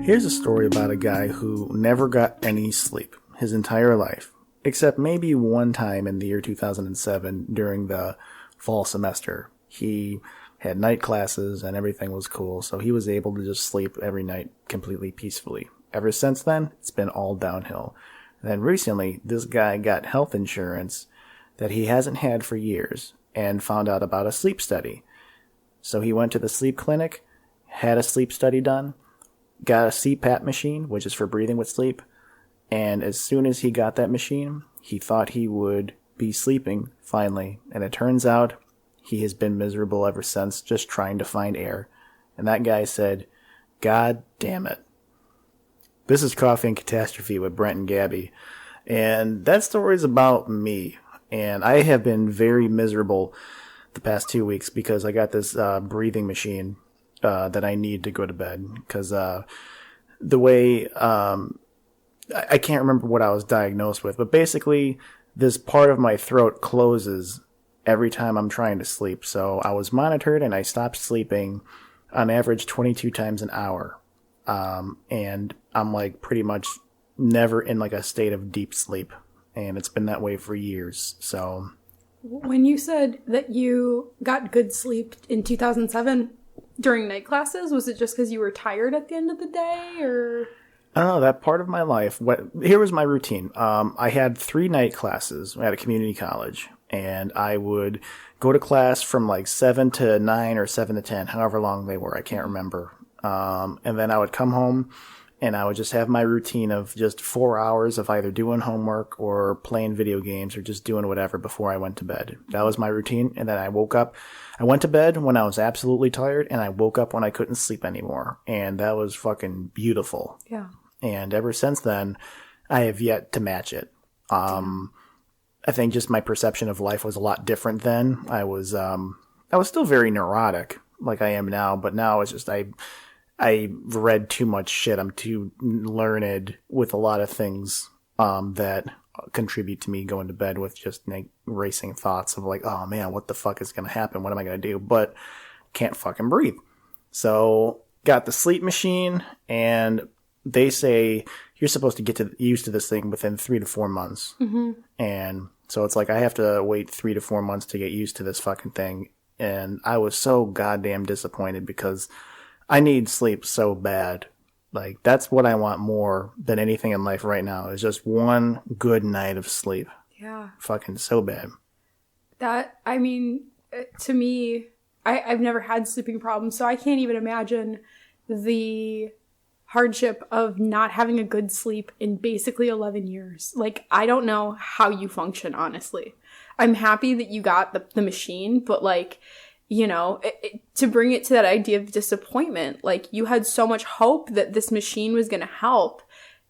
Here's a story about a guy who never got any sleep his entire life, except maybe one time in the year 2007 during the fall semester. He had night classes and everything was cool, so he was able to just sleep every night completely peacefully. Ever since then, it's been all downhill. And then recently, this guy got health insurance that he hasn't had for years and found out about a sleep study. So he went to the sleep clinic, had a sleep study done, got a CPAP machine, which is for breathing with sleep, and as soon as he got that machine, he thought he would be sleeping, finally, and it turns out he has been miserable ever since, just trying to find air. And that guy said, "God damn it." This is Coffee and Catastrophe with Brent and Gabi, and that story is about me, and I have been very miserable the past 2 weeks because I got this breathing machine that I need to go to bed, because the way I can't remember what I was diagnosed with, but basically this part of my throat closes every time I'm trying to sleep. So I was monitored and I stopped sleeping on average 22 times an hour. And I'm like pretty much never in like a state of deep sleep. And it's been that way for years. So when you said that you got good sleep in 2007 during night classes, was it just because you were tired at the end of the day, or? I don't know, that part of my life. Here was my routine. I had 3 night classes at a community college, and I would go to class from like 7 to 9 or 7 to 10, however long they were. I can't remember. And then I would come home, and I would just have my routine of just 4 hours of either doing homework or playing video games or just doing whatever before I went to bed. That was my routine. And then I woke up. I went to bed when I was absolutely tired, and I woke up when I couldn't sleep anymore. And that was fucking beautiful. Yeah. And ever since then, I have yet to match it. I think just my perception of life was a lot different then. I was still very neurotic like I am now, but now it's just I read too much shit. I'm too learned with a lot of things that contribute to me going to bed with just like racing thoughts of like, oh man, what the fuck is going to happen? What am I going to do? But can't fucking breathe. So got the sleep machine, and they say you're supposed to get used to this thing within 3 to 4 months. Mm-hmm. And so it's like I have to wait 3 to 4 months to get used to this fucking thing. And I was so goddamn disappointed because I need sleep so bad. Like, that's what I want more than anything in life right now, is just one good night of sleep. Yeah. Fucking so bad. That, I mean, to me, I've never had sleeping problems, so I can't even imagine the hardship of not having a good sleep in basically 11 years. Like, I don't know how you function, honestly. I'm happy that you got the machine, but like, you know, to bring it to that idea of disappointment, like you had so much hope that this machine was going to help,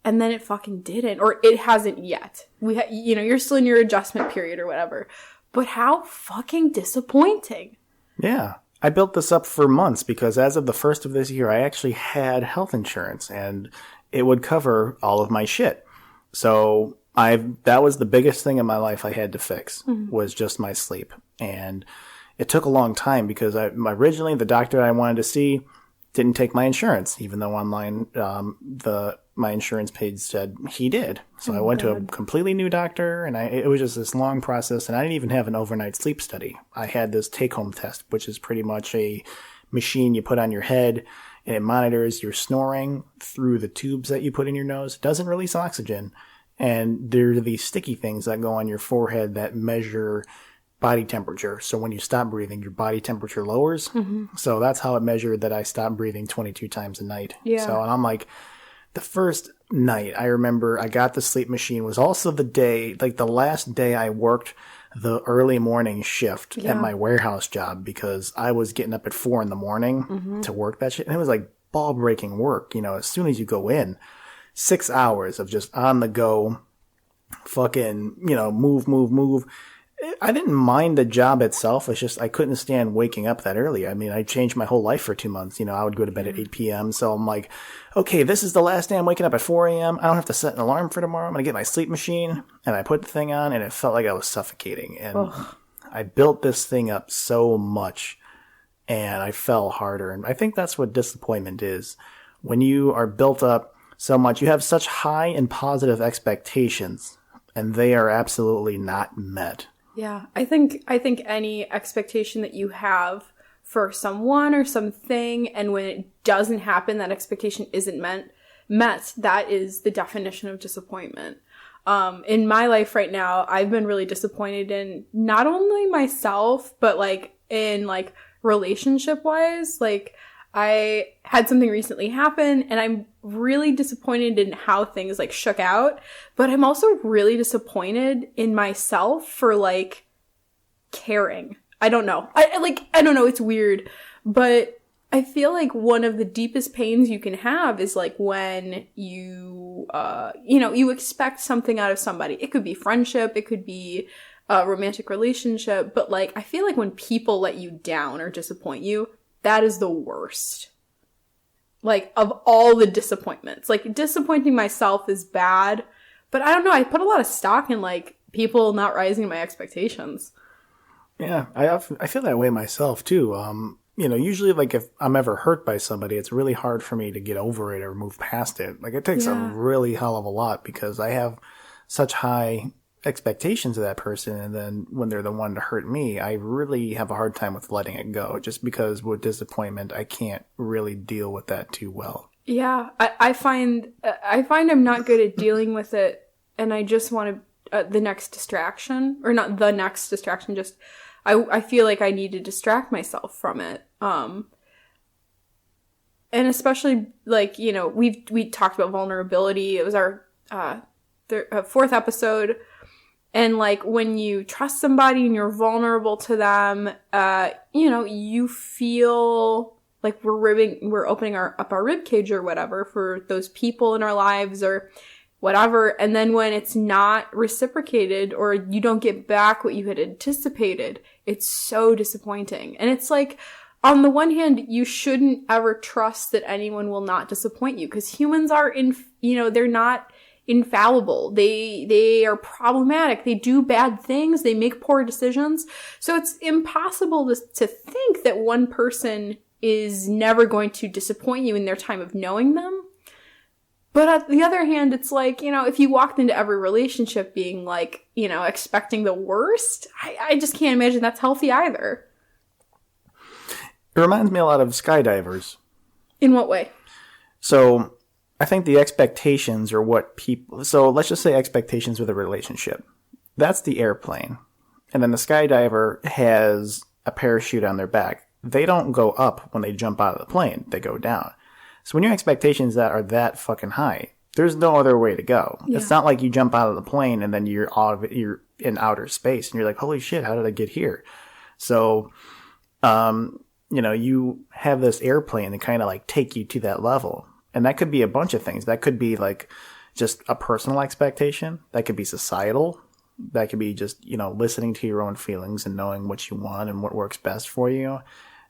and then it fucking didn't, or it hasn't yet. You're still in your adjustment period or whatever, but how fucking disappointing. Yeah. I built this up for months because as of the first of this year, I actually had health insurance and it would cover all of my shit. So that was the biggest thing in my life I had to fix, was just my sleep. And it took a long time because originally the doctor I wanted to see didn't take my insurance, even though online my insurance page said he did. So I went to a completely new doctor, and it was just this long process, and I didn't even have an overnight sleep study. I had this take-home test, which is pretty much a machine you put on your head, and it monitors your snoring through the tubes that you put in your nose. It doesn't release oxygen, and there are these sticky things that go on your forehead that measure body temperature. So when you stop breathing, your body temperature lowers. Mm-hmm. So that's how it measured that I stopped breathing 22 times a night. Yeah. So, and I'm like, the first night I remember I got the sleep machine was also the day, like the last day I worked the early morning shift at my warehouse job, because I was getting up at 4 a.m. to work that shit. And it was like ball breaking work. You know, as soon as you go in, 6 hours of just on the go, fucking, move. I didn't mind the job itself. It's just I couldn't stand waking up that early. I mean, I changed my whole life for 2 months. I would go to bed at 8 p.m. So I'm like, okay, this is the last day I'm waking up at 4 a.m. I don't have to set an alarm for tomorrow. I'm going to get my sleep machine. And I put the thing on, and it felt like I was suffocating. And I built this thing up so much, and I fell harder. And I think that's what disappointment is. when you are built up so much, you have such high and positive expectations, and they are absolutely not met. Yeah, I think any expectation that you have for someone or something, and when it doesn't happen, that expectation isn't met, that is the definition of disappointment. In my life right now, I've been really disappointed in not only myself, but like in like relationship wise. Like I had something recently happen and I'm really disappointed in how things like shook out, but I'm also really disappointed in myself for like caring. I don't know. I don't know. It's weird, but I feel like one of the deepest pains you can have is like when you, you expect something out of somebody. It could be friendship. It could be a romantic relationship. But like, I feel like when people let you down or disappoint you, that is the worst. Like, of all the disappointments. Like, disappointing myself is bad. But I don't know. I put a lot of stock in like people not rising to my expectations. Yeah, I feel that way myself too. Usually like if I'm ever hurt by somebody, it's really hard for me to get over it or move past it. Like it takes a really hell of a lot because I have such high expectations of that person. And then when they're the one to hurt me, I really have a hard time with letting it go just because with disappointment, I can't really deal with that too well. Yeah, I find I'm not good at dealing with it. And I just want the next distraction, or not the next distraction, just I feel like I need to distract myself from it. And especially like, we talked about vulnerability. It was our fourth episode. And like when you trust somebody and you're vulnerable to them, you feel like we're opening up our rib cage or whatever for those people in our lives or whatever. And then when it's not reciprocated or you don't get back what you had anticipated, it's so disappointing. And it's like, on the one hand, you shouldn't ever trust that anyone will not disappoint you because humans are they're not infallible. They are problematic. They do bad things. They make poor decisions. So it's impossible to think that one person is never going to disappoint you in their time of knowing them. But on the other hand, it's like, if you walked into every relationship being like, expecting the worst, I just can't imagine that's healthy either. It reminds me a lot of skydivers. In what way? So I think the expectations are what people... So let's just say expectations with a relationship. That's the airplane. And then the skydiver has a parachute on their back. They don't go up when they jump out of the plane. They go down. So when your expectations that are that fucking high, there's no other way to go. Yeah. It's not like you jump out of the plane and then you're you're in outer space and you're like, holy shit, how did I get here? So, you have this airplane that kind of like take you to that level. And that could be a bunch of things. That could be like just a personal expectation. That could be societal. That could be just, listening to your own feelings and knowing what you want and what works best for you.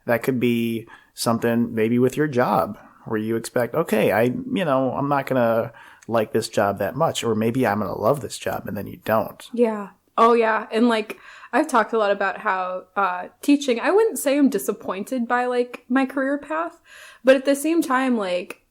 That could be something maybe with your job where you expect, okay, I'm not going to like this job that much, or maybe I'm going to love this job, and then you don't. Yeah. Oh, yeah. And like, I've talked a lot about how teaching, I wouldn't say I'm disappointed by like my career path, but at the same time, like,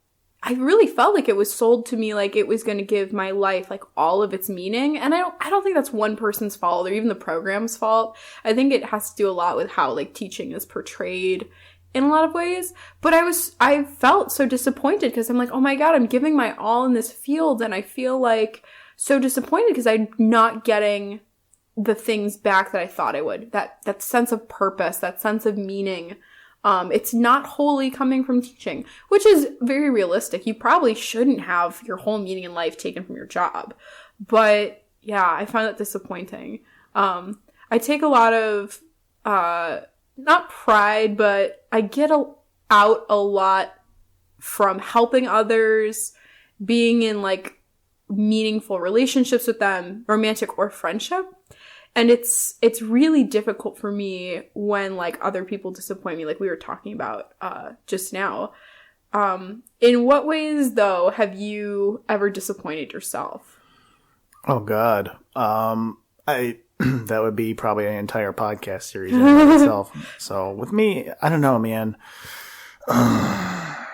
I really felt like it was sold to me like it was going to give my life like all of its meaning. And I don't think that's one person's fault or even the program's fault. I think it has to do a lot with how like teaching is portrayed in a lot of ways. But I felt so disappointed because I'm like, oh my God, I'm giving my all in this field. And I feel like so disappointed because I'm not getting the things back that I thought I would. That sense of purpose, that sense of meaning. It's not wholly coming from teaching, which is very realistic. You probably shouldn't have your whole meaning in life taken from your job. But yeah, I find that disappointing. I take a lot of, not pride, but I get out a lot from helping others, being in like meaningful relationships with them, romantic or friendship. And it's really difficult for me when like other people disappoint me, like we were talking about just now. In what ways though have you ever disappointed yourself? Oh God. That would be probably an entire podcast series in itself. So with me, I don't know, man. I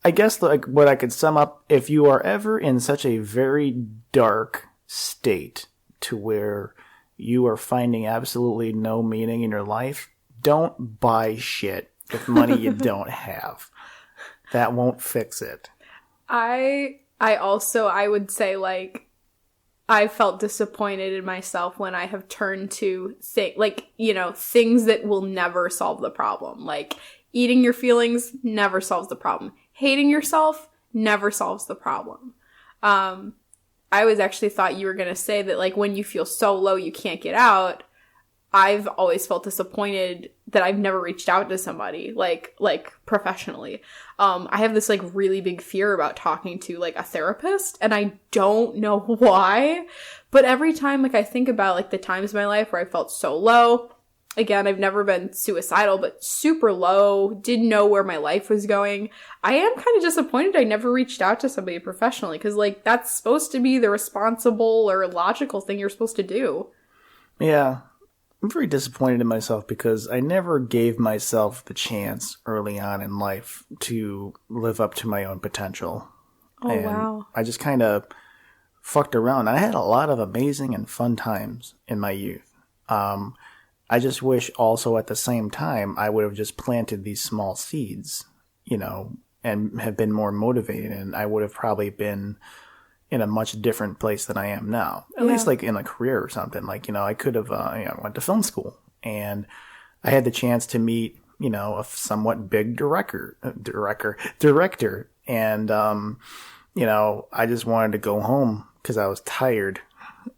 I guess like what I could sum up, if you are ever in such a very dark state to where you are finding absolutely no meaning in your life, don't buy shit with money you don't have. That won't fix it. I would say, like, I felt disappointed in myself when I have turned to things that will never solve the problem. Like, eating your feelings never solves the problem. Hating yourself never solves the problem. I was actually thought you were going to say that, like, when you feel so low you can't get out. I've always felt disappointed that I've never reached out to somebody, like professionally. I have this, like, really big fear about talking to, like, a therapist, and I don't know why. But every time, like, I think about, like, the times in my life where I felt so low. Again, I've never been suicidal, but super low, didn't know where my life was going. I am kind of disappointed I never reached out to somebody professionally, because, like, that's supposed to be the responsible or logical thing you're supposed to do. Yeah. I'm very disappointed in myself because I never gave myself the chance early on in life to live up to my own potential. Oh, and wow. I just kind of fucked around. I had a lot of amazing and fun times in my youth. I just wish also at the same time I would have just planted these small seeds, and have been more motivated, and I would have probably been in a much different place than I am now. At least like in a career or something. Like, I could have, went to film school and I had the chance to meet, a somewhat big director. And, I just wanted to go home because I was tired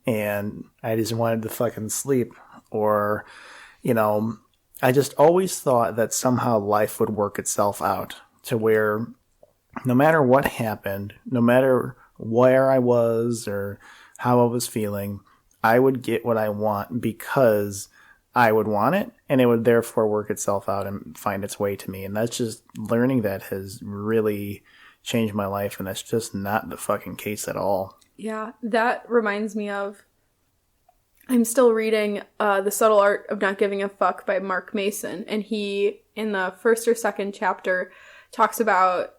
and I just wanted to fucking sleep. Or, I just always thought that somehow life would work itself out to where no matter what happened, no matter where I was or how I was feeling, I would get what I want because I would want it, and it would therefore work itself out and find its way to me. And that's just learning that has really changed my life, and that's just not the fucking case at all. Yeah, that reminds me of, I'm still reading The Subtle Art of Not Giving a Fuck by Mark Mason, and he, in the first or second chapter, talks about,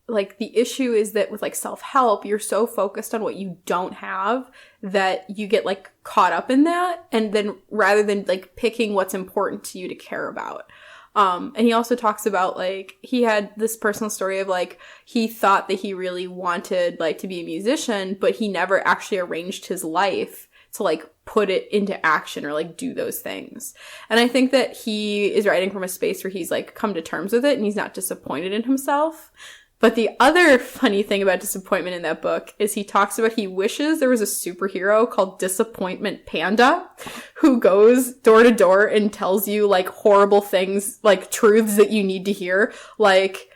like, the issue is that with, like, self-help, you're so focused on what you don't have that you get, like, caught up in that. And then rather than, like, picking what's important to you to care about. And he also talks about, like, he had this personal story of, like, he thought that he really wanted, like, to be a musician, but he never actually arranged his life to, like, put it into action or, like, do those things. And I think that he is writing from a space where he's, like, come to terms with it and he's not disappointed in himself. But the other funny thing about disappointment in that book is he talks about he wishes there was a superhero called Disappointment Panda who goes door to door and tells you, like, horrible things, like, truths that you need to hear. Like,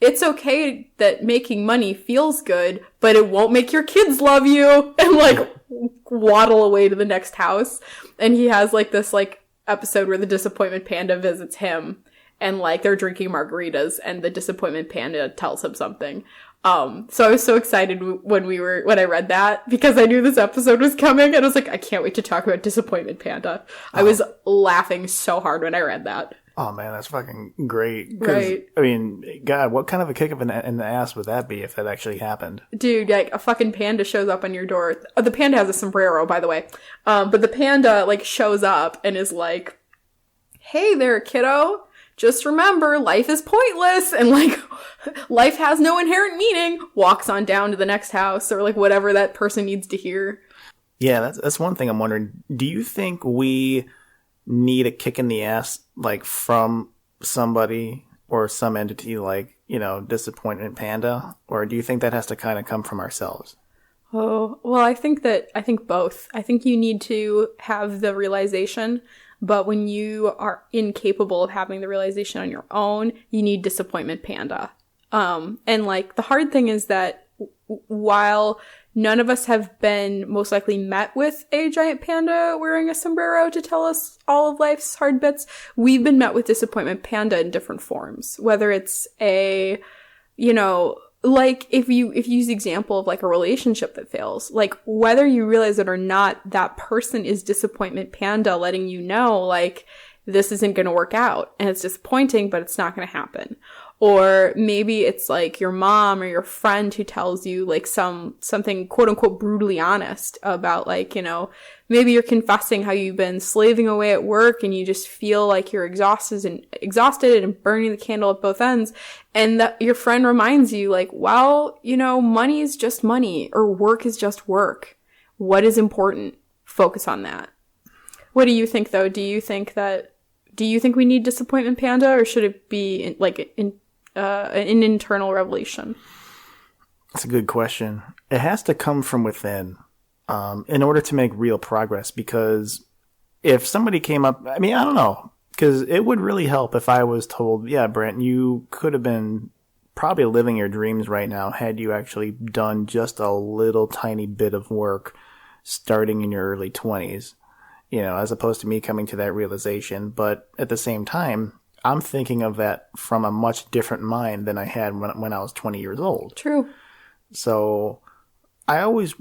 it's okay that making money feels good, but it won't make your kids love you, and, like, waddle away to the next house. And he has, like, this, like, episode where the Disappointment Panda visits him. And, like, they're drinking margaritas, and the Disappointment Panda tells him something. So I was so excited when I read that, because I knew this episode was coming, and I was like, I can't wait to talk about Disappointment Panda. I was laughing so hard when I read that. Oh, man, that's fucking great. Right. I mean, God, what kind of a kick in the ass would that be if that actually happened? Dude, like, a fucking panda shows up on your door. The panda has a sombrero, by the way. But the panda, like, shows up and is like, hey there, kiddo. Just remember, life is pointless, and, like, life has no inherent meaning. Walks on down to the next house, or, like, whatever that person needs to hear. Yeah, that's one thing I'm wondering. Do you think we need a kick in the ass, like, from somebody or some entity like, Disappointment Panda? Or do you think that has to kind of come from ourselves? Oh, well, I think both. I think you need to have the realization, but when you are incapable of having the realization on your own, you need Disappointment Panda. And, like, the hard thing is that while none of us have been most likely met with a giant panda wearing a sombrero to tell us all of life's hard bits, we've been met with Disappointment Panda in different forms. Whether it's like, if you use the example of, like, a relationship that fails, like, whether you realize it or not, that person is Disappointment Panda letting you know, like, this isn't going to work out, and it's disappointing, but it's not going to happen. Or maybe it's like your mom or your friend who tells you like something quote unquote brutally honest about like, maybe you're confessing how you've been slaving away at work and you just feel like you're exhausted and burning the candle at both ends. And that your friend reminds you like, well, money is just money, or work is just work. What is important? Focus on that. What do you think though? Do you think we need disappointment panda, or should it be an internal revelation? That's a good question. It has to come from within in order to make real progress, because if somebody came up, I don't know, because it would really help if I was told, yeah, Brent, you could have been probably living your dreams right now had you actually done just a little tiny bit of work starting in your early 20s, as opposed to me coming to that realization. But at the same time, I'm thinking of that from a much different mind than I had when I was 20 years old. True. So I always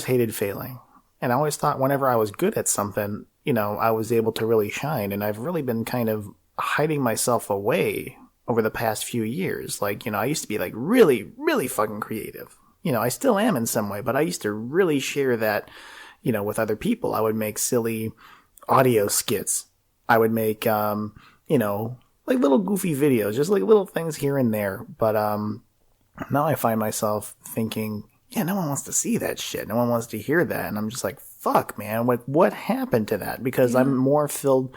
hated failing. And I always thought whenever I was good at something, I was able to really shine. And I've really been kind of hiding myself away over the past few years. Like, I used to be like really, really fucking creative. I still am in some way, but I used to really share that, with other people. I would make silly audio skits. I would make, like little goofy videos, just like little things here and there. But now I find myself thinking, yeah, no one wants to see that shit. No one wants to hear that. And I'm just like, fuck, man, what happened to that? Because I'm filled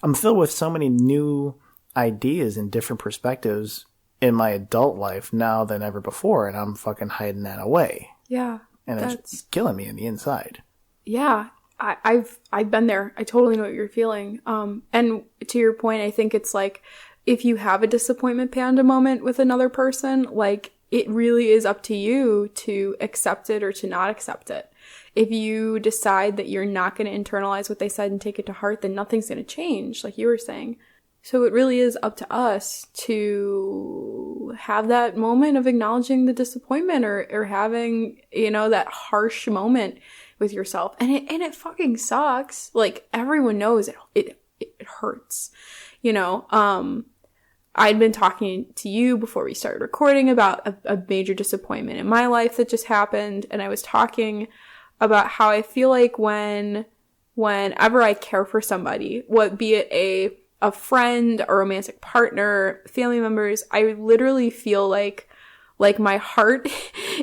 with so many new ideas and different perspectives in my adult life now than ever before. And I'm fucking hiding that away. Yeah. And it's killing me on the inside. Yeah. I've been there. I totally know what you're feeling. And to your point, I think it's like, if you have a disappointment panda moment with another person, like, it really is up to you to accept it or to not accept it. If you decide that you're not going to internalize what they said and take it to heart, then nothing's going to change, like you were saying. So it really is up to us to have that moment of acknowledging the disappointment or having, that harsh moment with yourself. And it fucking sucks. Like, everyone knows it hurts, I'd been talking to you before we started recording about a major disappointment in my life that just happened. And I was talking about how I feel like whenever I care for somebody, be it a friend, a romantic partner, family members, I literally feel like my heart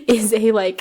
is a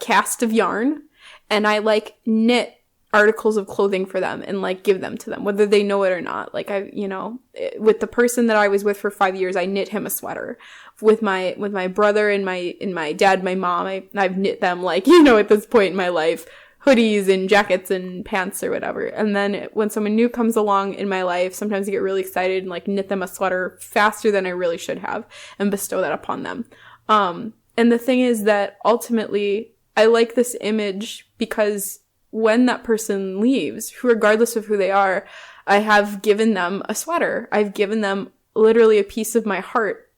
cast of yarn, and I knit articles of clothing for them and give them to them, whether they know it or not. Like, with the person that I was with for 5 years, I knit him a sweater. With my brother and my dad, my mom, I've knit them at this point in my life, hoodies and jackets and pants or whatever. And then when someone new comes along in my life, sometimes I get really excited and knit them a sweater faster than I really should have and bestow that upon them. And the thing is that ultimately I like this image because when that person leaves, regardless of who they are, I have given them a sweater. I've given them literally a piece of my heart.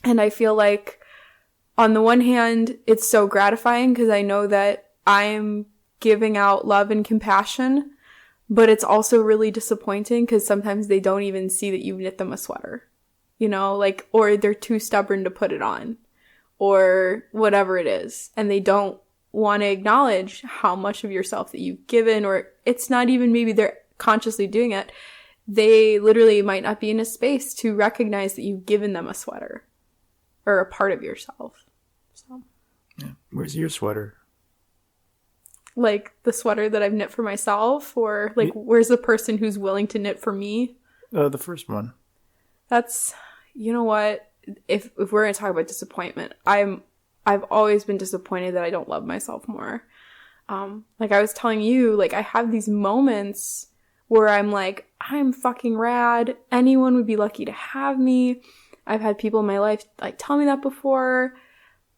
And I feel like on the one hand, it's so gratifying because I know that I'm giving out love and compassion, but it's also really disappointing because sometimes they don't even see that you've knit them a sweater, or they're too stubborn to put it on or whatever it is. And they don't want to acknowledge how much of yourself that you've given, or it's not even maybe they're consciously doing it. They literally might not be in a space to recognize that you've given them a sweater or a part of yourself. So, yeah. Where's your sweater? Like the sweater that I've knit for myself, or where's the person who's willing to knit for me? The first one. That's, you know what? If we're going to talk about disappointment, I've always been disappointed that I don't love myself more. Like I was telling you, I have these moments where I'm like, I'm fucking rad. Anyone would be lucky to have me. I've had people in my life tell me that before.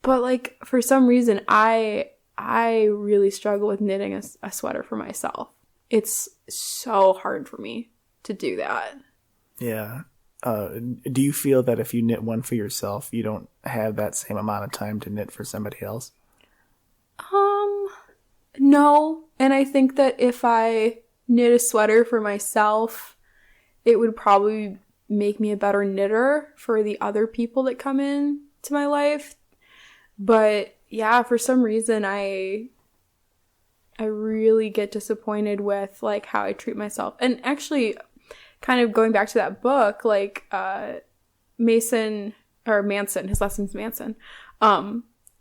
But for some reason, I really struggle with knitting a sweater for myself. It's so hard for me to do that. Yeah. Do you feel that if you knit one for yourself, you don't have that same amount of time to knit for somebody else? No. And I think that if I knit a sweater for myself, it would probably make me a better knitter for the other people that come in to my life. But yeah, for some reason I really get disappointed with like how I treat myself. And actually, kind of going back to that book, like Manson, his last name's Manson,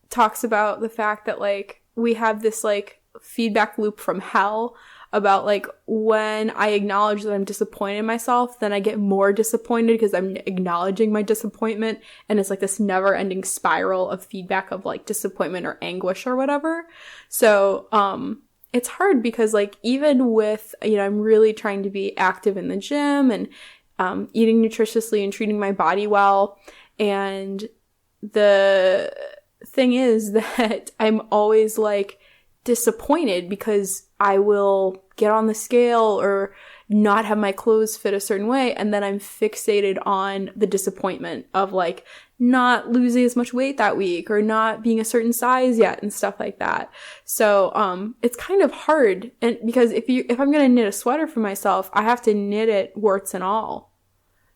talks about the fact that like we have this like feedback loop from hell about like when I acknowledge that I'm disappointed in myself, then I get more disappointed because I'm acknowledging my disappointment, and it's like this never ending spiral of feedback of like disappointment or anguish or whatever. So it's hard because like even with, you know, I'm really trying to be active in the gym and eating nutritiously and treating my body well, and the thing is that I'm always like disappointed because I will get on the scale or not have my clothes fit a certain way, and then I'm fixated on the disappointment of like not losing as much weight that week or not being a certain size yet and stuff like that. So it's kind of hard, and because if I'm gonna knit a sweater for myself, I have to knit it warts and all.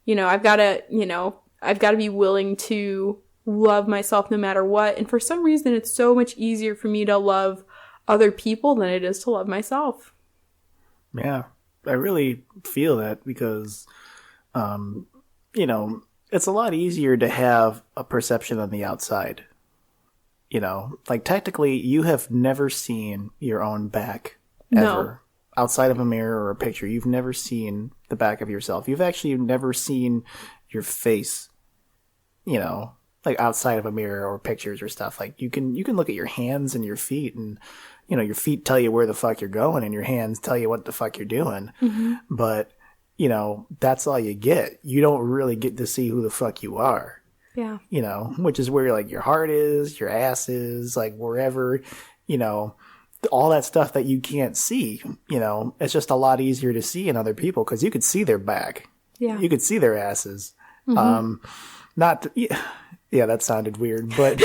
You know, I've got to be willing to love myself no matter what. And for some reason, it's so much easier for me to love other people than it is to love myself. Yeah, I really feel that because, you know, it's a lot easier to have a perception on the outside. You know, like technically you have never seen your own back ever. No. Outside of a mirror or a picture. You've never seen the back of yourself. You've actually never seen your face, you know, like outside of a mirror or pictures or stuff. Like you can look at your hands and your feet, and you know, your feet tell you where the fuck you're going and your hands tell you what the fuck you're doing. Mm-hmm. But, you know, that's all you get. You don't really get to see who the fuck you are. Yeah. You know, which is where like your heart is, your ass is, like wherever, you know, all that stuff that you can't see, you know, it's just a lot easier to see in other people because you could see their back. Yeah. You could see their asses. Mm-hmm. Yeah, that sounded weird, but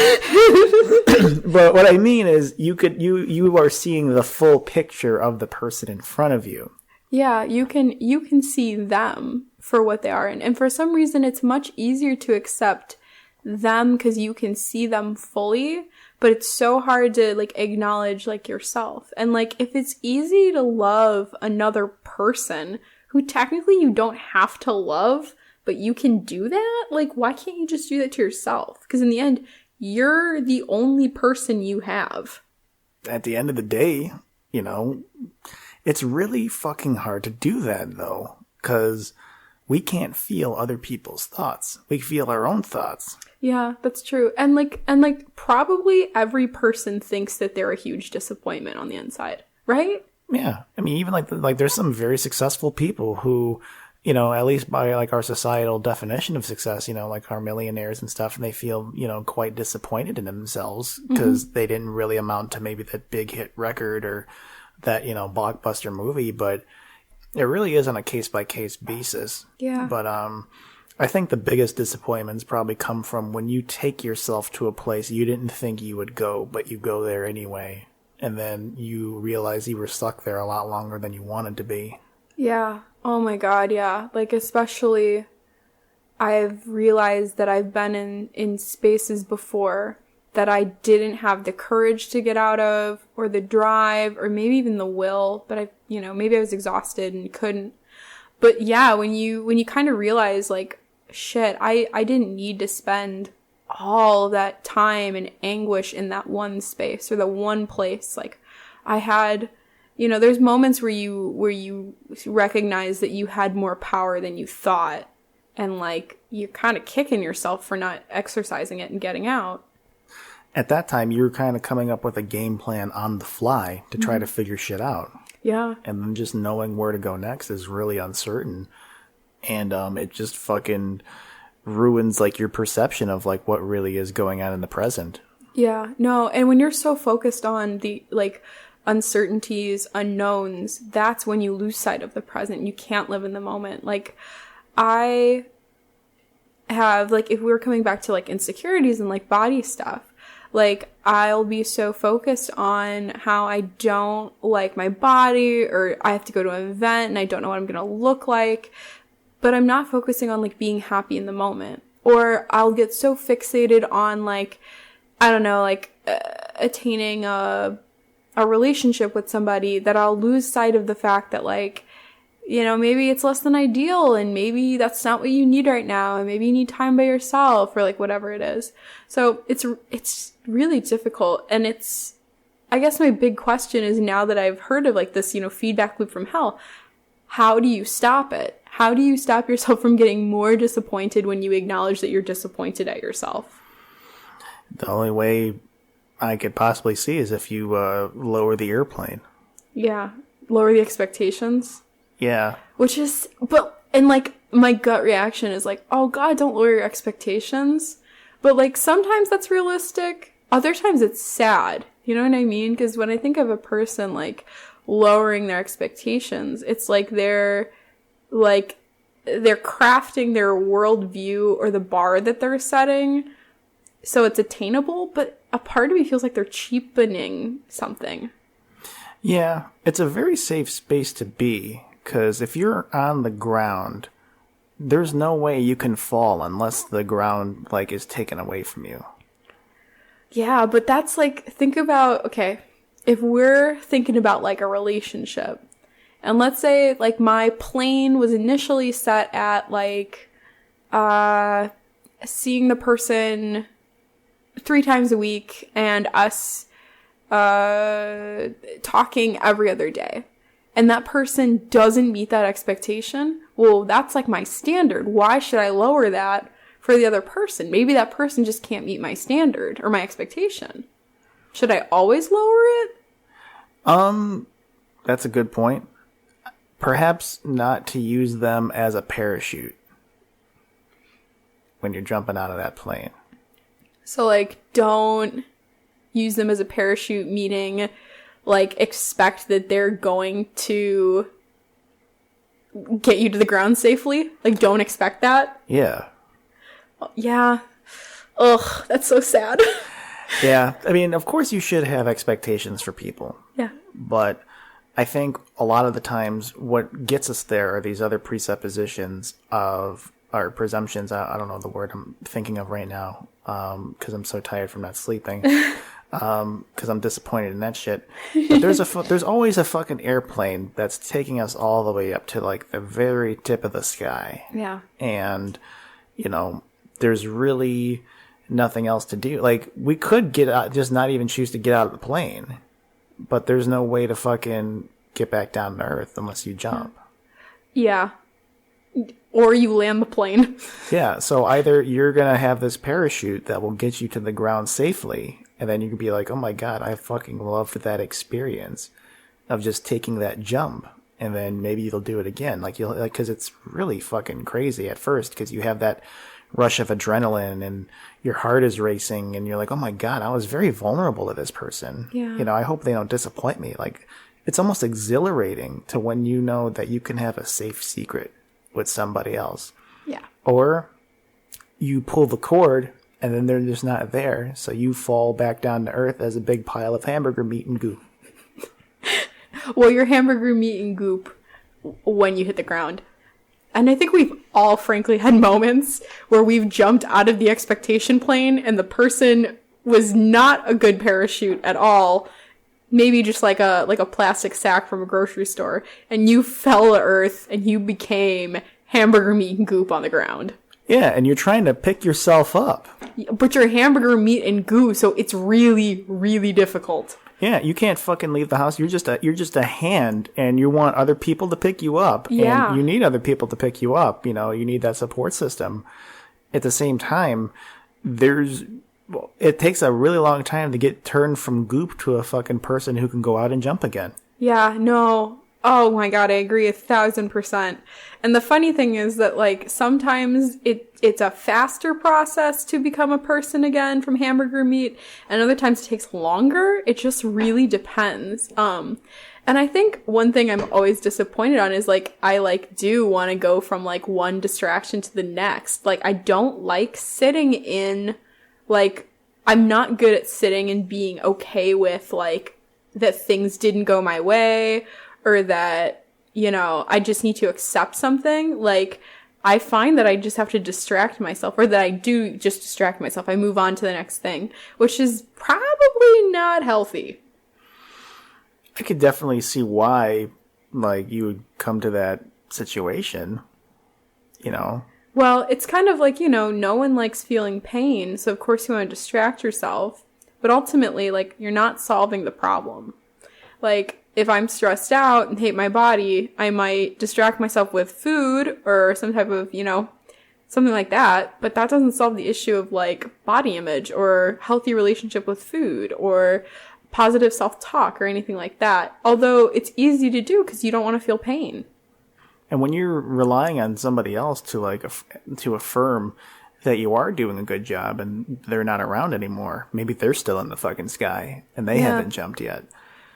but what I mean is you are seeing the full picture of the person in front of you. Yeah, you can see them for what they are, and for some reason it's much easier to accept them because you can see them fully, but it's so hard to like acknowledge like yourself. And like if it's easy to love another person who technically you don't have to love, but you can do that, like why can't you just do that to yourself? Because in the end, you're the only person you have. At the end of the day, you know, it's really fucking hard to do that though, because we can't feel other people's thoughts. We feel our own thoughts. Yeah, that's true. And like probably every person thinks that they're a huge disappointment on the inside, right? Yeah. I mean, even like there's some very successful people who, you know, at least by like our societal definition of success, you know, like our millionaires and stuff, and they feel, you know, quite disappointed in themselves because they didn't really amount to maybe that big hit record or that, you know, blockbuster movie, but it really is on a case by case basis. Yeah. But I think the biggest disappointments probably come from when you take yourself to a place you didn't think you would go, but you go there anyway, and then you realize you were stuck there a lot longer than you wanted to be. Yeah. Oh my God, yeah. Like, especially, I've realized that I've been in spaces before that I didn't have the courage to get out of, or the drive, or maybe even the will, but maybe I was exhausted and couldn't. But yeah, when you kind of realize, like, shit, I didn't need to spend all of that time and anguish in that one space or the one place. Like, I had... You know, there's moments where you recognize that you had more power than you thought, and like you're kind of kicking yourself for not exercising it and getting out. At that time, you're kind of coming up with a game plan on the fly to try to figure shit out. Yeah. And then just knowing where to go next is really uncertain, and it just fucking ruins like your perception of like what really is going on in the present. Yeah. No, and when you're so focused on the like uncertainties, unknowns, that's when you lose sight of the present. You can't live in the moment. Like, I have, like, if we were coming back to, like, insecurities and, like, body stuff, like, I'll be so focused on how I don't like my body, or I have to go to an event and I don't know what I'm going to look like. but I'm not focusing on like being happy in the moment. Or I'll get so fixated on like, I don't know, like attaining a relationship with somebody that I'll lose sight of the fact that like, you know, maybe it's less than ideal and maybe that's not what you need right now and maybe you need time by yourself or like whatever it is. So it's really difficult. And I guess my big question is, now that I've heard of like this, you know, feedback loop from hell, how do you stop it? How do you stop yourself from getting more disappointed when you acknowledge that you're disappointed at yourself? The only way I could possibly see is if you lower the airplane. Yeah. Lower the expectations. Yeah. And like my gut reaction is like, oh God, don't lower your expectations. But like sometimes that's realistic. Other times it's sad. You know what I mean? Because when I think of a person like lowering their expectations, it's like they're crafting their worldview or the bar that they're setting so it's attainable, but a part of me feels like they're cheapening something. Yeah, it's a very safe space to be, because if you're on the ground, there's no way you can fall unless the ground like is taken away from you. Yeah, but that's like, think about, okay, if we're thinking about like a relationship, and let's say like my plane was initially set at like seeing the person 3 times a week and us talking every other day, and that person doesn't meet that expectation, well, that's like my standard. Why should I lower that for the other person? Maybe that person just can't meet my standard or my expectation. Should I always lower it? That's a good point. Perhaps not to use them as a parachute when you're jumping out of that plane. So, like, don't use them as a parachute, meaning, like, expect that they're going to get you to the ground safely. Like, don't expect that. Yeah. Yeah. Ugh, that's so sad. Yeah. I mean, of course you should have expectations for people. Yeah. But I think a lot of the times what gets us there are these other presuppositions of, or presumptions, I don't know the word I'm thinking of right now, because I'm so tired from not sleeping, because I'm disappointed in that shit. But there's always a fucking airplane that's taking us all the way up to like the very tip of the sky. Yeah. And, you know, there's really nothing else to do. Like, we could get out, just not even choose to get out of the plane, but there's no way to fucking get back down to earth unless you jump. Yeah. Or you land the plane. Yeah, so either you're going to have this parachute that will get you to the ground safely, and then you can be like, oh my god, I fucking loved that experience of just taking that jump, and then maybe you'll do it again. Like, you'll, like, because it's really fucking crazy at first, because you have that rush of adrenaline, and your heart is racing, and you're like, oh my god, I was very vulnerable to this person. Yeah. You know, I hope they don't disappoint me. Like, it's almost exhilarating to when you know that you can have a safe secret with somebody else. Yeah. Or you pull the cord and then they're just not there, so you fall back down to earth as a big pile of hamburger meat and goop. Well, your hamburger meat and goop when you hit the ground. And I think we've all frankly had moments where we've jumped out of the expectation plane and the person was not a good parachute at all. Maybe just like a plastic sack from a grocery store, and you fell to earth and you became hamburger meat and goop on the ground. Yeah, and you're trying to pick yourself up. But you're hamburger meat and goo, so it's really, really difficult. Yeah, you can't fucking leave the house. You're just a hand, and you want other people to pick you up. Yeah. And you need other people to pick you up. You know, you need that support system. At the same time, it takes a really long time to get turned from goop to a fucking person who can go out and jump again. Yeah, no. Oh my god, I agree 1,000%. And the funny thing is that, like, sometimes it's a faster process to become a person again from hamburger meat, and other times it takes longer. It just really depends. And I think one thing I'm always disappointed on is, like, I, like, do want to go from, like, one distraction to the next. Like, I don't like sitting in... Like, I'm not good at sitting and being okay with, like, that things didn't go my way, or that, you know, I just need to accept something. Like, I find that I just have to distract myself, or that I do just distract myself. I move on to the next thing, which is probably not healthy. I could definitely see why, like, you would come to that situation, you know? Well, it's kind of like, no one likes feeling pain, so of course you want to distract yourself. But ultimately, like, you're not solving the problem. Like, if I'm stressed out and hate my body, I might distract myself with food or some type of, something like that. But that doesn't solve the issue of, like, body image or healthy relationship with food or positive self-talk or anything like that. Although it's easy to do because you don't want to feel pain. And when you're relying on somebody else to, like, to affirm that you are doing a good job and they're not around anymore, maybe they're still in the fucking sky and they haven't jumped yet.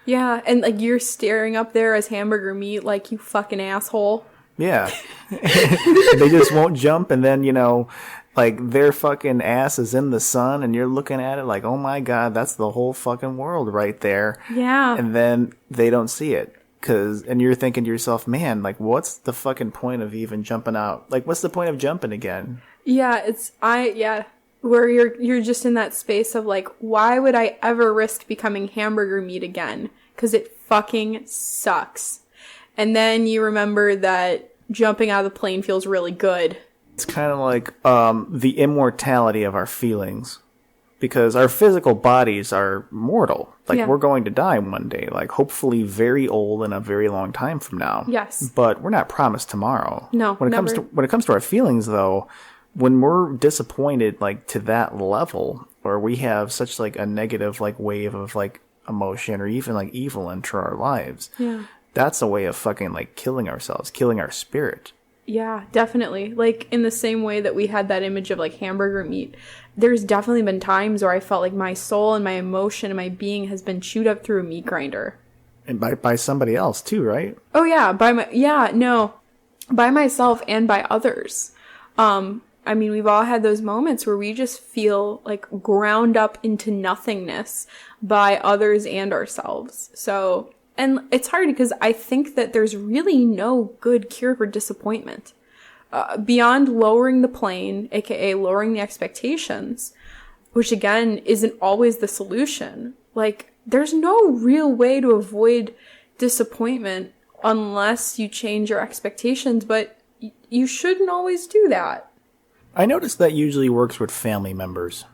Yeah, and, like, you're staring up there as hamburger meat like you fucking asshole. Yeah. They just won't jump, and then, like, their fucking ass is in the sun, and you're looking at it like, oh my god, that's the whole fucking world right there. Yeah. And then they don't see it. And you're thinking to yourself, man, like, what's the fucking point of even jumping out? Like, what's the point of jumping again? Yeah, where you're just in that space of, like, why would I ever risk becoming hamburger meat again? Because it fucking sucks. And then you remember that jumping out of the plane feels really good. It's kind of like the immortality of our feelings. Because our physical bodies are mortal. Like, we're going to die one day. Like, hopefully very old in a very long time from now. Yes. But we're not promised tomorrow. No, when it comes to our feelings, though, when we're disappointed, like, to that level, or we have such, like, a negative, like, wave of, like, emotion or even, like, evil into our lives, that's a way of fucking, like, killing ourselves, killing our spirit. Yeah, definitely. Like, in the same way that we had that image of, like, hamburger meat, there's definitely been times where I felt like my soul and my emotion and my being has been chewed up through a meat grinder. And by somebody else, too, right? Oh, yeah. By myself and by others. I mean, we've all had those moments where we just feel, like, ground up into nothingness by others and ourselves. So, and it's hard because I think that there's really no good cure for disappointment. Beyond lowering the plane, aka lowering the expectations, which again isn't always the solution. Like, there's no real way to avoid disappointment unless you change your expectations, but you shouldn't always do that. I noticed that usually works with family members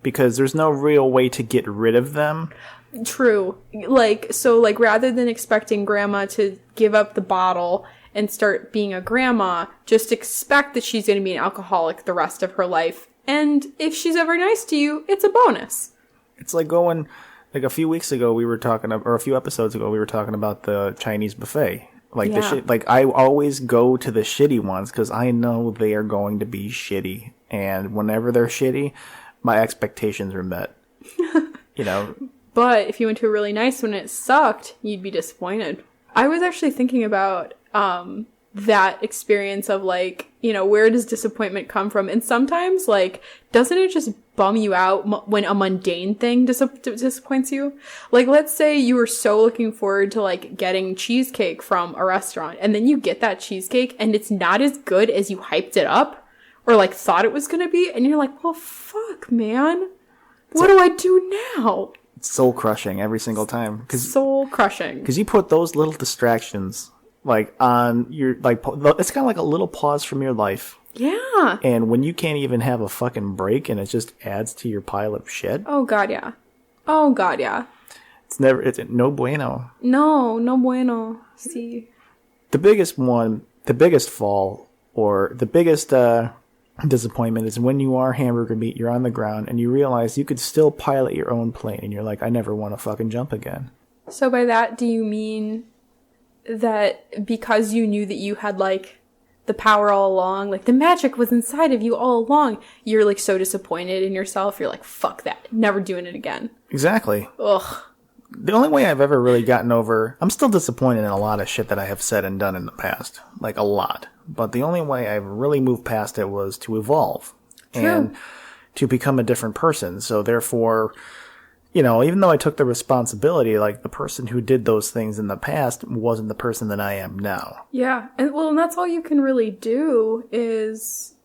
because there's no real way to get rid of them. True. Like, so, like, rather than expecting grandma to give up the bottle and start being a grandma, just expect that she's going to be an alcoholic the rest of her life. And if she's ever nice to you, it's a bonus. It's like going, like, a few weeks ago or a few episodes ago, we were talking about the Chinese buffet. Like, I always go to the shitty ones because I know they are going to be shitty. And whenever they're shitty, my expectations are met. But if you went to a really nice one and it sucked, you'd be disappointed. I was actually thinking about that experience of, like, where does disappointment come from? And sometimes, like, doesn't it just bum you out when a mundane thing disappoints you? Like, let's say you were so looking forward to, like, getting cheesecake from a restaurant, and then you get that cheesecake and it's not as good as you hyped it up or, like, thought it was gonna be, and you're like, well, fuck, man. What do I do now? It's soul crushing every single time. Soul crushing. Because you put those little distractions, like, on your, like, it's kind of like a little pause from your life. Yeah. And when you can't even have a fucking break and it just adds to your pile of shit. Oh, God, yeah. Oh, God, yeah. It's no bueno. No bueno. See. The biggest fall, or the biggest disappointment is when you are hamburger meat, you're on the ground, and you realize you could still pilot your own plane, and you're like, I never want to fucking jump again. So by that, do you mean that because you knew that you had, like, the power all along, like, the magic was inside of you all along, you're, like, so disappointed in yourself, you're like, fuck that, never doing it again. Exactly. Ugh. The only way I've ever really gotten over, I'm still disappointed in a lot of shit that I have said and done in the past. Like, a lot. But the only way I've really moved past it was to evolve. True. And to become a different person. So therefore, you know, even though I took the responsibility, like the person who did those things in the past wasn't the person that I am now. Yeah. And that's all you can really do is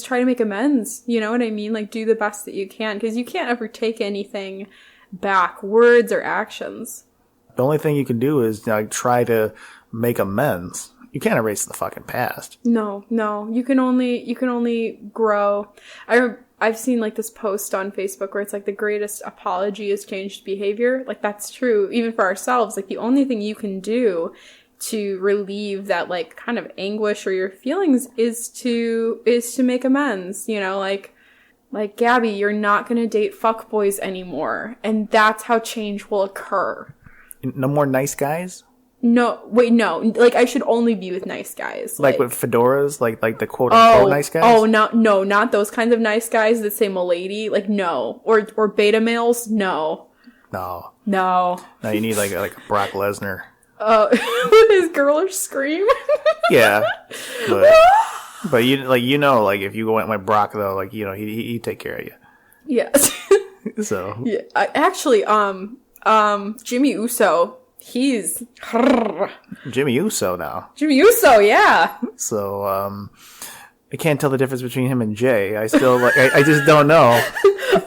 try to make amends. You know what I mean? Like, do the best that you can, because you can't ever take anything back, words or actions. The only thing you can do is like try to make amends. You can't erase the fucking past. No. You can only grow. I've seen like this post on Facebook where it's like the greatest apology is changed behavior. Like, that's true even for ourselves. Like, the only thing you can do to relieve that like kind of anguish or your feelings is to make amends. You know, like Gabi, you're not gonna date fuckboys anymore, and that's how change will occur. No more nice guys? No, wait, no. Like, I should only be with nice guys. Like with fedoras? Like the quote-unquote nice guys? Oh, no, not those kinds of nice guys that say milady. Like, no. Or beta males? No. No. No, you need like a Brock Lesnar. with his girlish scream. Yeah. But you know, like if you went with Brock though, like, you know, he'd take care of you. Yes. So. Yeah. Actually, Jimmy Uso, he's Jimmy Uso now. Jimmy Uso, yeah. So, I can't tell the difference between him and Jay. I still like. I just don't know.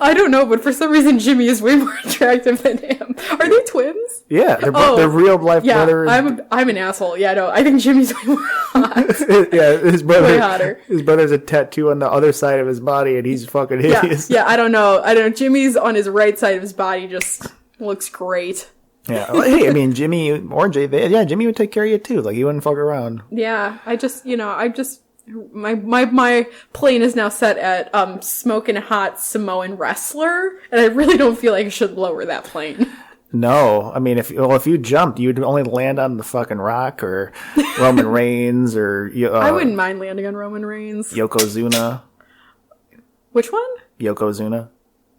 I don't know, but for some reason Jimmy is way more attractive than him. Are they twins? Yeah, they're real life brothers. I'm an asshole. Yeah, no, I think Jimmy's way more hot. Yeah, his brother. Way hotter. His brother's a tattoo on the other side of his body, and he's fucking hideous. Yeah, I don't know. Jimmy's on his right side of his body just looks great. Yeah. Well, hey, I mean, Jimmy or Jay, Jimmy would take care of you too. Like, he wouldn't fuck around. Yeah, my plane is now set at smoking hot Samoan wrestler, and I really don't feel like I should lower that plane. No, I mean, if you jumped, you'd only land on the fucking Rock or Roman Reigns or I wouldn't mind landing on Roman Reigns. Yokozuna. Which one? Yokozuna.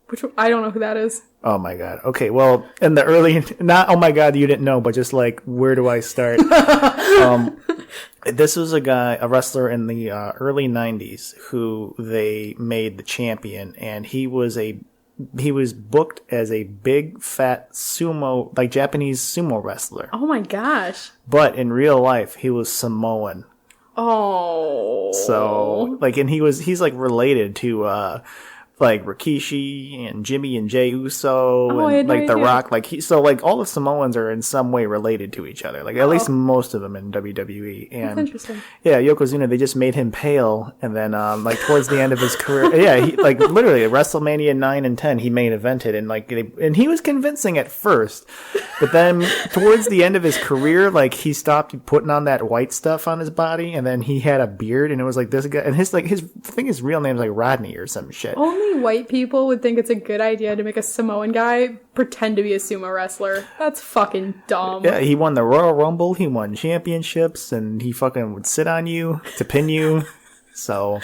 Which one? I don't know who that is. Oh my god. Okay, well, in the early, not oh my god, you didn't know, but just like, where do I start? This was a wrestler in the early 90s who they made the champion, and he was booked as a big fat sumo, like Japanese sumo wrestler. Oh my gosh. But in real life, he was Samoan. Oh. So, like, and he's like related to like Rikishi and Jimmy and Jay Uso and like The Rock. Like, so like all the Samoans are in some way related to each other. Like, at least most of them in WWE. And that's interesting. Yeah, Yokozuna, they just made him pale, and then like towards the end of his career, yeah, he like literally WrestleMania 9 and 10, he main evented, and like and he was convincing at first, but then towards the end of his career, like he stopped putting on that white stuff on his body, and then he had a beard, and it was like this guy, and his real name is like Rodney or some shit. Only white people would think it's a good idea to make a Samoan guy pretend to be a sumo wrestler. That's fucking dumb. Yeah, he won the Royal Rumble, he won championships, and he fucking would sit on you to pin you. So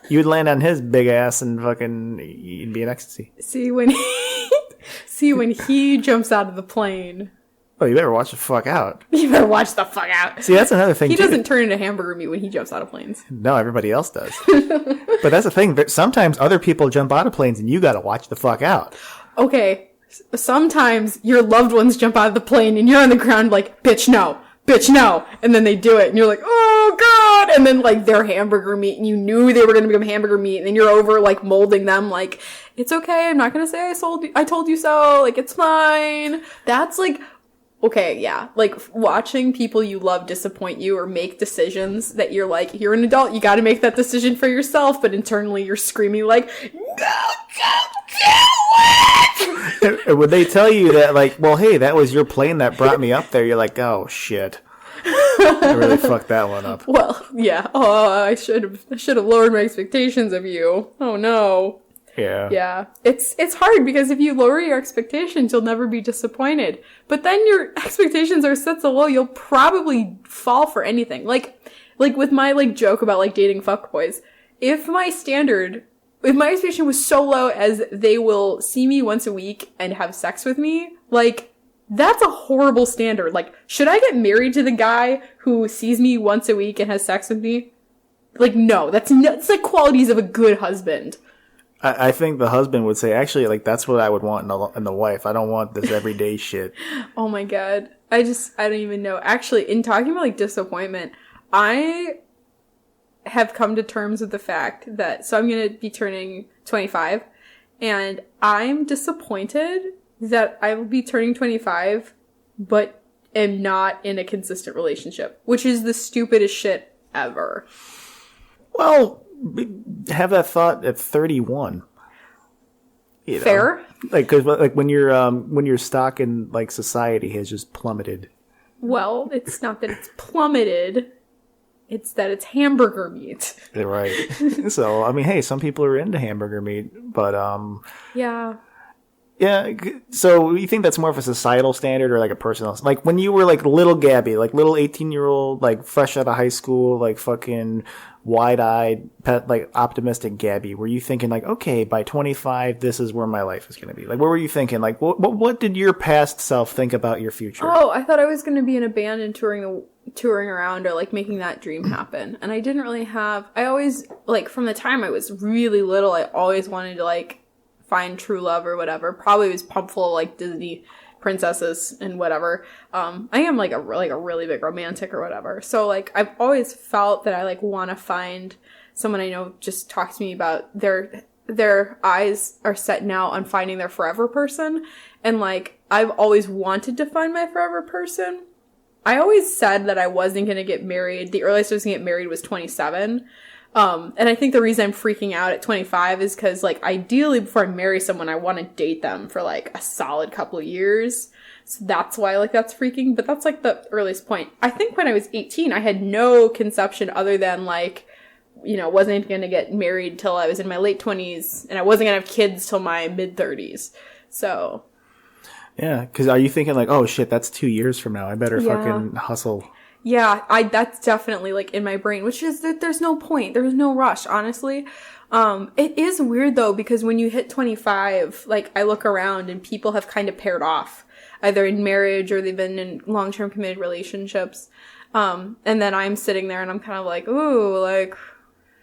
you'd land on his big ass and fucking you'd be in ecstasy. See when he jumps out of the plane. Oh, you better watch the fuck out. You better watch the fuck out. See, that's another thing. He doesn't turn into hamburger meat when he jumps out of planes. No, everybody else does. But that's the thing. Sometimes other people jump out of planes and you gotta watch the fuck out. Okay. Sometimes your loved ones jump out of the plane and you're on the ground like, bitch, no. Bitch, no. And then they do it and you're like, oh god. And then like they're hamburger meat and you knew they were going to become hamburger meat. And then you're over like molding them like, it's okay. I'm not going to say I told you so. Like, it's fine. That's like, okay, yeah. Like, watching people you love disappoint you or make decisions that you're like, you're an adult, you gotta make that decision for yourself, but internally you're screaming like, no, don't do it! And would they tell you that, like, well, hey, that was your plane that brought me up there? You're like, oh, shit. I really fucked that one up. Well, yeah. Oh, I should have lowered my expectations of you. Oh, no. Yeah. Yeah. It's hard because if you lower your expectations, you'll never be disappointed. But then your expectations are set so low, you'll probably fall for anything. Like with my like joke about like dating fuckboys. If my expectation was so low as they will see me once a week and have sex with me, like that's a horrible standard. Like, should I get married to the guy who sees me once a week and has sex with me? Like, no, that's like qualities of a good husband. I think the husband would say, actually, like, that's what I would want in the wife. I don't want this everyday shit. Oh my God. I don't even know. Actually, in talking about like disappointment, I have come to terms with the fact that, so I'm going to be turning 25, and I'm disappointed that I will be turning 25, but am not in a consistent relationship, which is the stupidest shit ever. Well, have that thought at 31. You know? Fair. Like, cause like when your stock in like society has just plummeted. Well, it's not that it's plummeted. It's that it's hamburger meat. Right. So, I mean, hey, some people are into hamburger meat, but yeah. Yeah, so you think that's more of a societal standard or like a personal? Like when you were like little Gabby, like little 18-year-old, like fresh out of high school, like fucking wide-eyed, like optimistic Gabby, were you thinking like, okay, by 25, this is where my life is going to be? Like, what were you thinking? Like, what did your past self think about your future? Oh, I thought I was going to be in a band and touring around or like making that dream happen. And I didn't really have, I always, like from the time I was really little, I always wanted to like find true love or whatever. Probably was pumped full of like Disney princesses and whatever. I am like a really big romantic or whatever. So like I've always felt that I like want to find someone I know just talks to me about their eyes are set now on finding their forever person. And like I've always wanted to find my forever person. I always said that I wasn't going to get married. The earliest I was going to get married was 27. And I think the reason I'm freaking out at 25 is because, like, ideally before I marry someone, I want to date them for, like, a solid couple of years. So that's why, like, that's freaking. But that's, like, the earliest point. I think when I was 18, I had no conception other than, like, you know, wasn't going to get married till I was in my late 20s. And I wasn't going to have kids till my mid-30s. So. Yeah, because are you thinking, like, oh, shit, that's 2 years from now. I better fucking hustle. Yeah, that's definitely like in my brain, which is that there's no point. There's no rush, honestly. It is weird though, because when you hit 25, like I look around and people have kind of paired off, either in marriage or they've been in long-term committed relationships. And then I'm sitting there and I'm kind of like, ooh, like,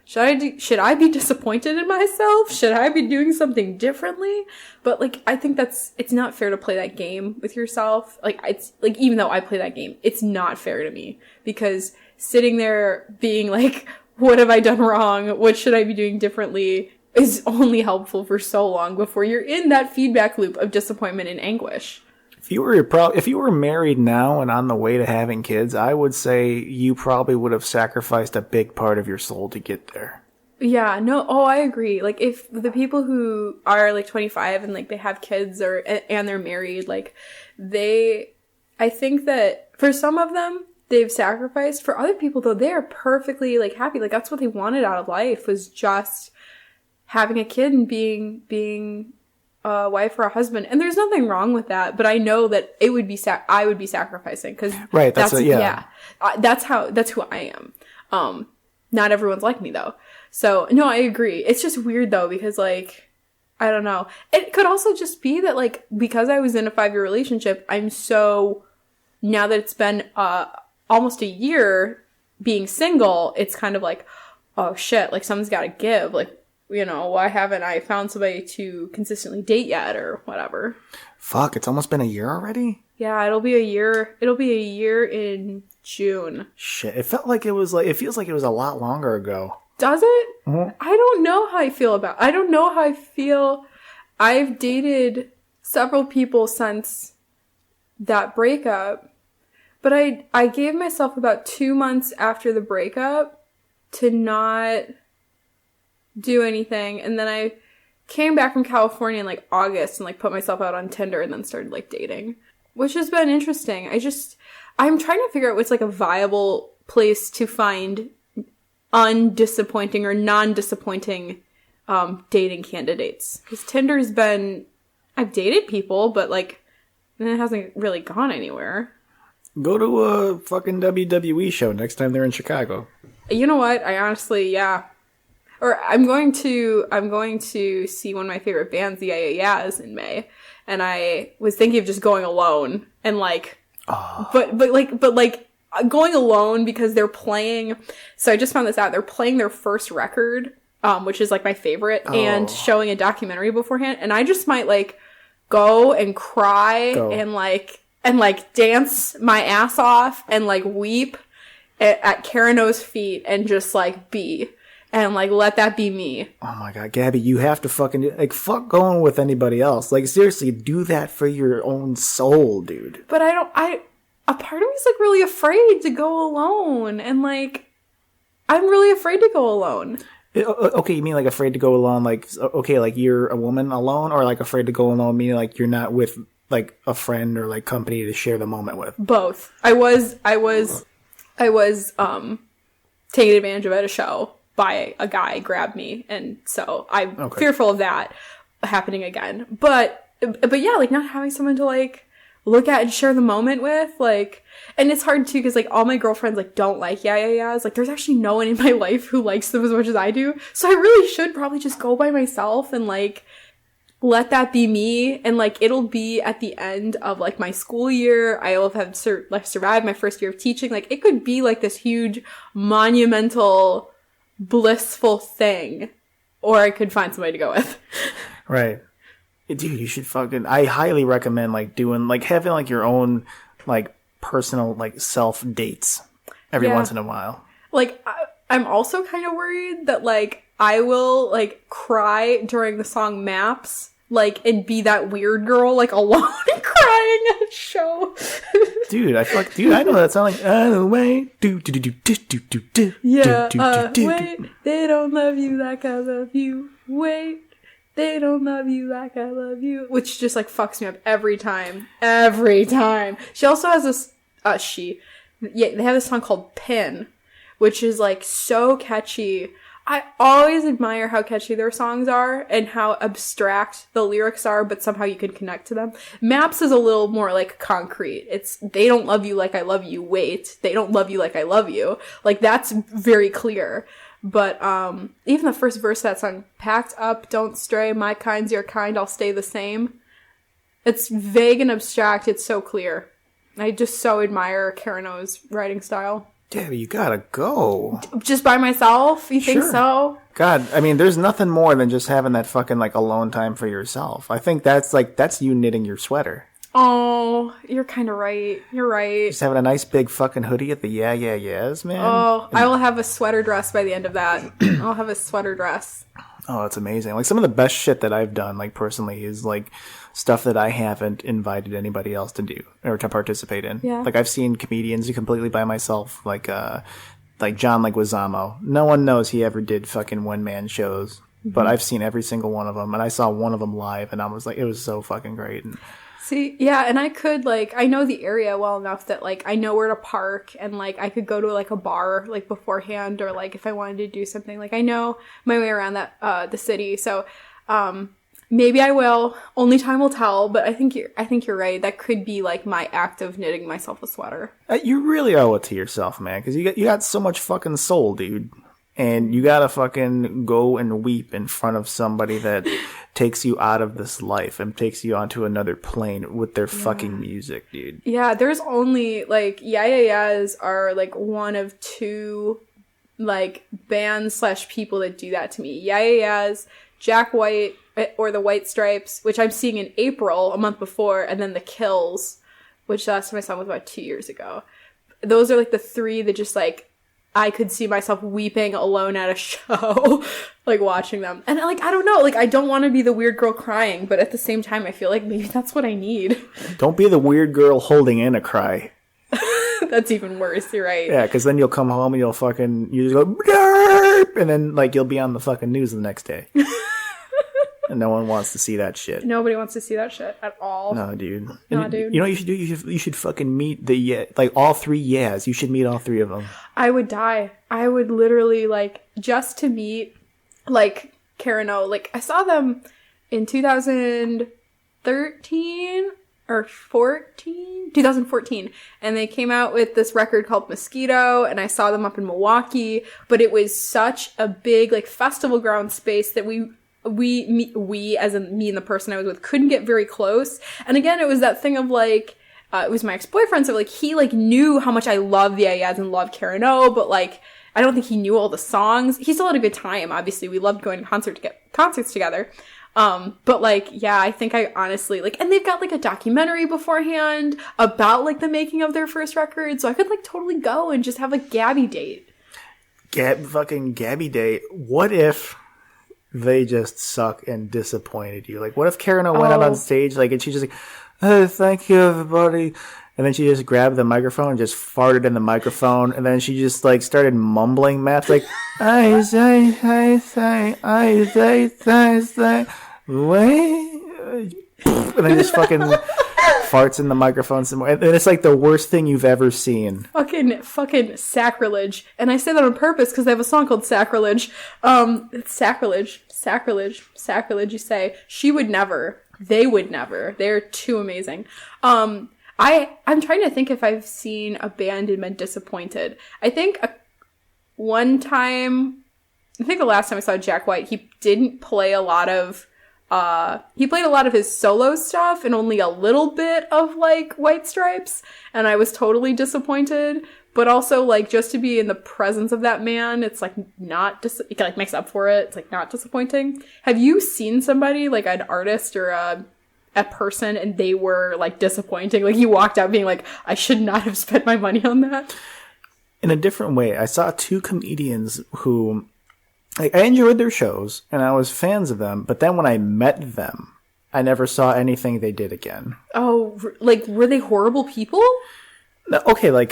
should I be disappointed in myself? Should I be doing something differently? But like, I think it's not fair to play that game with yourself. Like, it's like, even though I play that game, it's not fair to me because sitting there being like, what have I done wrong? What should I be doing differently? Is only helpful for so long before you're in that feedback loop of disappointment and anguish. If you were married now and on the way to having kids, I would say you probably would have sacrificed a big part of your soul to get there. Yeah, no, I agree. Like, if the people who are, like, 25 and, like, they have kids and they're married, like, I think that for some of them, they've sacrificed. For other people, though, they are perfectly, like, happy. Like, that's what they wanted out of life, was just having a kid and being a wife or a husband. And there's nothing wrong with that, but I know that I would be sacrificing, because right, that's who I am. Not everyone's like me, though. So, no, I agree. It's just weird, though, because, like, I don't know. It could also just be that, like, because I was in a 5-year relationship, I'm so, now that it's been almost a year being single, it's kind of like, oh, shit, like, something's got to give. Like, you know, why haven't I found somebody to consistently date yet or whatever? Fuck, it's almost been a year already? Yeah, it'll be a year. It'll be a year in June. Shit, it feels like it was a lot longer ago. Does it? Mm-hmm. I don't know how I feel I don't know how I feel. I've dated several people since that breakup, but I gave myself about 2 months after the breakup to not do anything, and then I came back from California in like August and like put myself out on Tinder and then started like dating, which has been interesting. I'm trying to figure out what's like a viable place to find undisappointing or non-disappointing dating candidates, because Tinder's been, I've dated people, but like it hasn't really gone anywhere. Go to a fucking WWE show next time they're in Chicago. You know what? I honestly, yeah. Or I'm going to see one of my favorite bands, the Yeah in May, and I was thinking of just going alone and like, but going alone because they're playing. So I just found this out. They're playing their first record which is like my favorite, and showing a documentary beforehand, and I just might like go and cry and like dance my ass off and like weep at Karen O's feet and just like be. And, like, let that be me. Oh, my God. Gabby, you have to fucking, like, fuck going with anybody else. Like, seriously, do that for your own soul, dude. But a part of me's, like, really afraid to go alone. And, like, I'm really afraid to go alone. Okay, you mean, like, afraid to go alone, like, okay, like, you're a woman alone? Or, like, afraid to go alone, meaning, like, you're not with, like, a friend or, like, company to share the moment with? Both. I was taken advantage of at a show by a guy grabbed me, and so I'm fearful of that happening again. But yeah, like not having someone to like look at and share the moment with, like, and it's hard too because like all my girlfriends like don't like yeahs. Like there's actually no one in my life who likes them as much as I do. So I really should probably just go by myself and like let that be me, and like it'll be at the end of like my school year. I will have survived my first year of teaching. Like it could be like this huge monumental blissful thing, or I could find somebody to go with. Right. Dude, you should fucking, I highly recommend like doing like having like your own like personal like self dates every once in a while. Like I'm also kind of worried that like I will like cry during the song Maps, like, and be that weird girl like alone crying at a show. Dude, I know that sound like wait, wait, they don't love you like I love you. Wait, they don't love you like I love you. Which just like fucks me up every time. Every time. She also has this they have this song called Pin, which is like so catchy. I always admire how catchy their songs are and how abstract the lyrics are, but somehow you can connect to them. Maps is a little more like concrete. It's, they don't love you like I love you. Wait, they don't love you like I love you. Like that's very clear. But even the first verse of that song, packed up, don't stray, my kind's your kind, I'll stay the same. It's vague and abstract. It's so clear. I just so admire Karen O's writing style. Gabby, you gotta go. Just by myself? You think so? God, I mean, there's nothing more than just having that fucking, like, alone time for yourself. I think that's you knitting your sweater. Oh, you're kind of right. You're right. Just having a nice big fucking hoodie at the yeahs, man. Oh, I will have a sweater dress by the end of that. I'll have a sweater dress. Oh, it's amazing. Like, some of the best shit that I've done, like, personally, is, like, stuff that I haven't invited anybody else to do or to participate in. Yeah. Like, I've seen comedians do completely by myself, like John Leguizamo. No one knows he ever did fucking one-man shows, but I've seen every single one of them, and I saw one of them live, and I was like, it was so fucking great. And see, yeah, and I could, like, I know the area well enough that, like, I know where to park, and, like, I could go to, like, a bar, like, beforehand, or, like, if I wanted to do something, like, I know my way around that, the city, so, maybe I will. Only time will tell, but I think you're right. That could be, like, my act of knitting myself a sweater. You really owe it to yourself, man, because you got so much fucking soul, dude. And you gotta fucking go and weep in front of somebody that takes you out of this life and takes you onto another plane with their fucking music, dude. Yeah, there's only, like, yeahs are, like, one of two, like, bands / people that do that to me. Yeahs, Jack White, or the White Stripes, which I'm seeing in April, a month before, and then the Kills, which last time I saw was about 2 years ago. Those are, like, the three that just, like, I could see myself weeping alone at a show, like, watching them. And, like, I don't know, like, I don't want to be the weird girl crying, but at the same time, I feel like maybe that's what I need. Don't be the weird girl holding in a cry. That's even worse, you're right. Yeah, because then you'll come home and you just go, Derp! And then, like, you'll be on the fucking news the next day. And no one wants to see that shit. Nobody wants to see that shit at all. No, dude. No, dude. You know what you should do? You should fucking meet all three You should meet all three of them. I would die. I would literally, like, just to meet, like, Karen O. Like, I saw them in 2013 or 2014. And they came out with this record called Mosquito. And I saw them up in Milwaukee. But it was such a big, like, festival ground space that we as in me and the person I was with couldn't get very close. And again, it was that thing of like, it was my ex-boyfriend, so like he like knew how much I love the Ayaz and love Karen O, but like I don't think he knew all the songs. He still had a good time. Obviously, we loved going to concerts together. But like, yeah, I think I honestly like, and they've got like a documentary beforehand about like the making of their first record. So I could like totally go and just have a Gabi date. Fucking Gabi date. What if they just suck and disappointed you? Like, what if Karen O went out on stage, like, and she just like, oh, thank you, everybody. And then she just grabbed the microphone and just farted in the microphone. And then she just, like, started mumbling math, like, I say, wait. And then just fucking farts in the microphone some more. And it's, like, the worst thing you've ever seen. Fucking sacrilege. And I say that on purpose because they have a song called Sacrilege. It's sacrilege. You say. She would never. They would never. They're too amazing. I'm trying to think if I've seen a band and been disappointed. I think the last time I saw Jack White, he didn't play a lot of, he played a lot of his solo stuff and only a little bit of, like, White Stripes, and I was totally disappointed. But also, like, just to be in the presence of that man, it's, like, it, like, makes up for it. It's, like, not disappointing. Have you seen somebody, like, an artist or a person, and they were, like, disappointing? Like, you walked out being like, I should not have spent my money on that? In a different way, I saw two comedians who, like, I enjoyed their shows, and I was fans of them, but then when I met them, I never saw anything they did again. Oh, like, were they horrible people? Okay, like,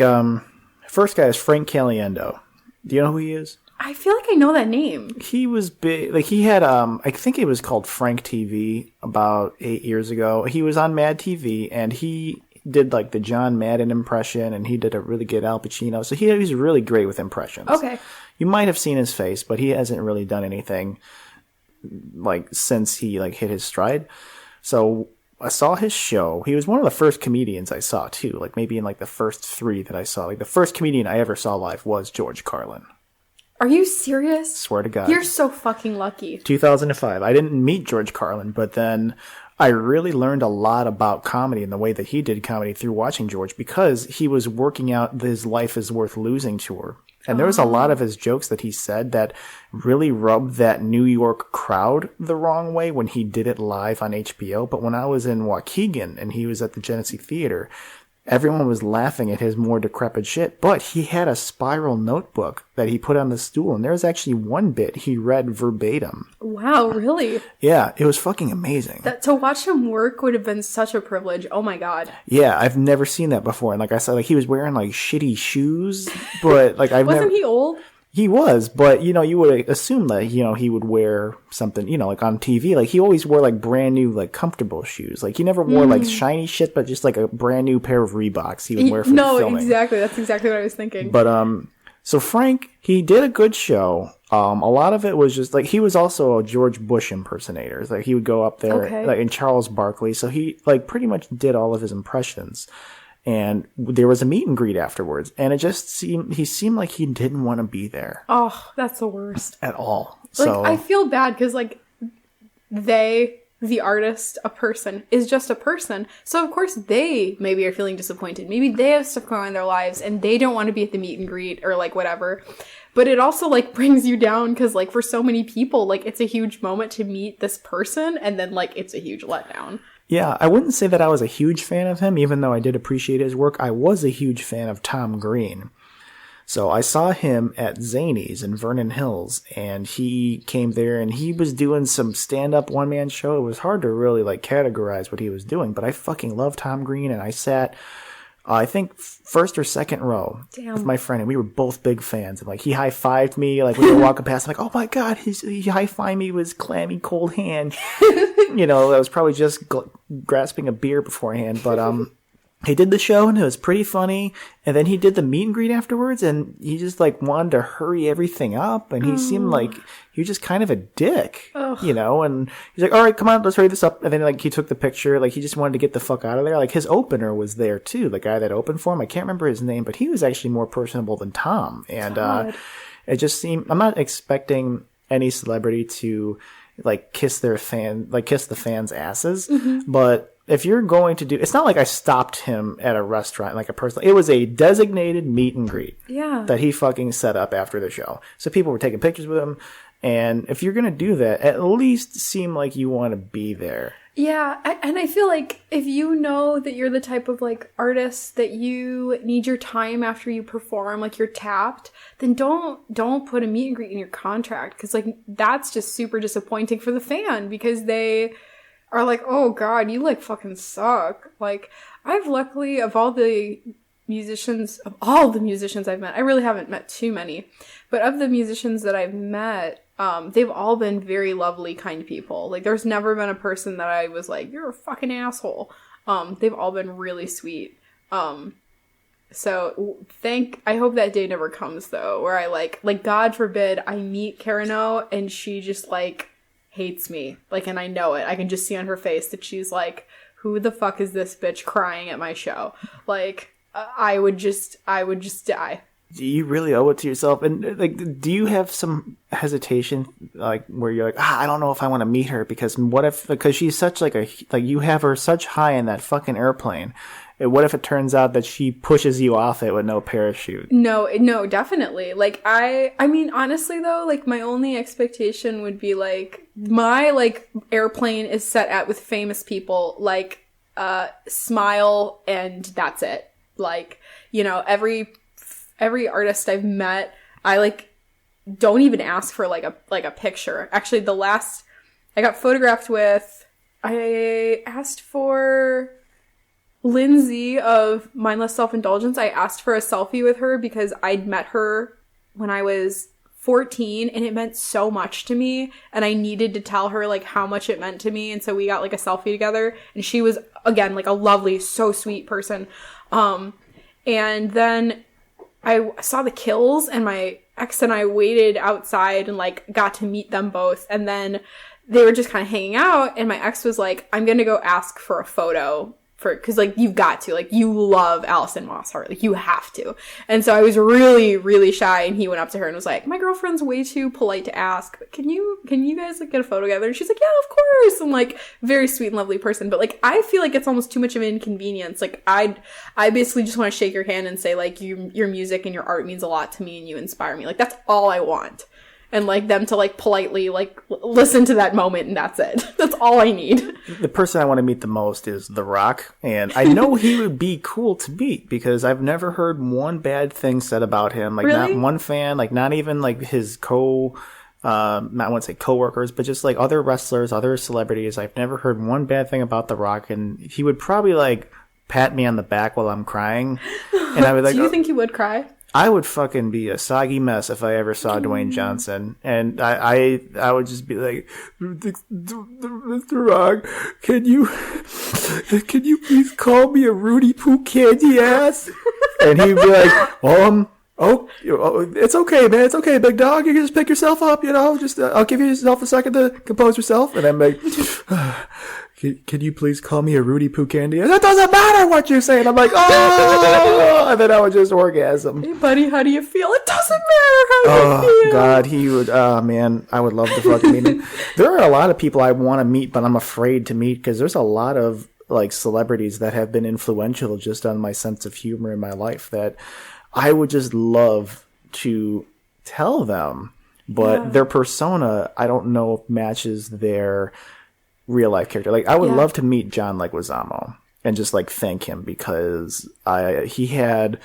first guy is Frank Caliendo. Do you know who he is? I feel like I know that name. He was big. Like, he had, I think it was called Frank TV about 8 years ago. He was on Mad TV, and he did, like, the John Madden impression, and he did a really good Al Pacino. So he was really great with impressions. Okay. You might have seen his face, but he hasn't really done anything, like, since he, like, hit his stride. So I saw his show. He was one of the first comedians I saw, too. Like, maybe in, like, the first three that I saw. Like, the first comedian I ever saw live was George Carlin. Are you serious? Swear to God. You're so fucking lucky. 2005. I didn't meet George Carlin, but then I really learned a lot about comedy and the way that he did comedy through watching George, because he was working out his Life is Worth Losing tour. And there was a lot of his jokes that he said that really rubbed that New York crowd the wrong way when he did it live on HBO. But when I was in Waukegan and he was at the Genesee Theater, everyone was laughing at his more decrepit shit, but he had a spiral notebook that he put on the stool, and there was actually one bit he read verbatim. Wow, really? Yeah, it was fucking amazing. To watch him work would have been such a privilege. Oh my God. Yeah, I've never seen that before. And like I said, like, he was wearing like shitty shoes, but like Wasn't he old? He was, but, you know, you would assume that, you know, he would wear something, you know, like on TV. Like, he always wore, like, brand new, like, comfortable shoes. Like, he never wore, like, shiny shit, but just, like, a brand new pair of Reeboks he would wear for filming. No, exactly. That's exactly what I was thinking. But, so Frank, he did a good show. A lot of it was just, like, he was also a George Bush impersonator. Like, he would go up there, like, and Charles Barkley. So he, like, pretty much did all of his impressions. And there was a meet and greet afterwards, and it just he seemed like he didn't want to be there. Oh, that's the worst. At all. Like, so I feel bad because, like, the artist, a person, is just a person. So, of course, they maybe are feeling disappointed. Maybe they have stuff going on in their lives, and they don't want to be at the meet and greet or, like, whatever. But it also, like, brings you down because, like, for so many people, like, it's a huge moment to meet this person, and then, like, it's a huge letdown. Yeah, I wouldn't say that I was a huge fan of him, even though I did appreciate his work. I was a huge fan of Tom Green. So I saw him at Zany's in Vernon Hills, and he came there, and he was doing some stand-up one-man show. It was hard to really, like, categorize what he was doing, but I fucking love Tom Green, and I sat, I think, first or second row with my friend, and we were both big fans. And, like, he high-fived me, like, we were walking past. I'm like, oh, my God, he high-fived me with his clammy, cold hand. You know, I was probably just grasping a beer beforehand. But he did the show, and it was pretty funny. And then he did the meet and greet afterwards, and he just, like, wanted to hurry everything up. And he seemed like he was just kind of a dick, you know. And he's like, all right, come on, let's hurry this up. And then, like, he took the picture. Like, he just wanted to get the fuck out of there. Like, his opener was there, too, the guy that opened for him. I can't remember his name, but he was actually more personable than Tom. And it just seemed, I'm not expecting any celebrity to, like, kiss the fans' asses, but if you're going to do, it's not like I stopped him at a restaurant, like a person. It was a designated meet and greet that he fucking set up after the show. So people were taking pictures with him. And if you're going to do that, at least seem like you want to be there. Yeah, and I feel like if you know that you're the type of, like, artist that you need your time after you perform, like, you're tapped, then don't put a meet and greet in your contract. Because, like, that's just super disappointing for the fan because they are like, oh, God, you, like, fucking suck. Like, I've luckily, of all the musicians I've met, I really haven't met too many, but of the musicians that I've met, they've all been very lovely, kind people. Like, there's never been a person that I was like, you're a fucking asshole. They've all been really sweet. So I hope that day never comes, though, where I like, God forbid I meet Carano and she just, like, hates me. Like, and I know it. I can just see on her face that she's like, who the fuck is this bitch crying at my show? Like, I would just die. Do you really owe it to yourself? And, like, do you have some hesitation, like, where you're like, I don't know if I want to meet her because she's such, like, you have her such high in that fucking airplane. And what if it turns out that she pushes you off it with no parachute? No, definitely. Like, I mean, honestly, though, like, my only expectation would be, like, my, like, airplane is set at with famous people, like, Smile, and that's it. Like, you know, every artist I've met, I, like, don't even ask for, like a picture. Actually, the last I got photographed with, I asked for Lindsay of Mindless Self-Indulgence. I asked for a selfie with her because I'd met her when I was 14 and it meant so much to me and I needed to tell her, like, how much it meant to me, and so we got, like, a selfie together, and she was, again, like, a lovely, so sweet person. And then I saw the Kills, and my ex and I waited outside and, like, got to meet them both. And then they were just kind of hanging out, and my ex was like, I'm gonna go ask for a photo because, like, you've got to. Like, you love Alison Mosshart. Like, you have to. And so I was really, really shy, and he went up to her and was like, my girlfriend's way too polite to ask, but can you guys, like, get a photo together? And she's like, yeah, of course. And, like, very sweet and lovely person. But, like, I feel like it's almost too much of an inconvenience. Like, I basically just want to shake your hand and say, like, your music and your art means a lot to me and you inspire me. Like, that's all I want. And, like, them to, like, politely, like, listen to that moment, and that's it. That's all I need. The person I want to meet the most is The Rock, and I know he would be cool to meet because I've never heard one bad thing said about him. Like, really? Not one fan, like, not even, like, his I wouldn't say co-workers, but just, like, other wrestlers, other celebrities. I've never heard one bad thing about The Rock, and he would probably, like, pat me on the back while I'm crying. And I would, like, do you think he would cry? I would fucking be a soggy mess if I ever saw Dwayne Johnson. And I would just be like, Mr. Rock, can you please call me a Rudy Poo candy ass? And he'd be like, oh, it's okay, man. It's okay, big dog. You can just pick yourself up, you know. Just I'll give yourself a second to compose yourself. And I'm like, can you please call me a Rudy Poo candy? That doesn't matter what you're saying. I'm like, oh, and then I would just orgasm. Hey, buddy, how do you feel? It doesn't matter how you feel. God, he would. Oh man, I would love to fucking meet him. There are a lot of people I want to meet, but I'm afraid to meet because there's a lot of, like, celebrities that have been influential just on my sense of humor in my life that I would just love to tell them, but their persona, I don't know if matches their real life character. Like, I would love to meet John Leguizamo and just, like, thank him because he had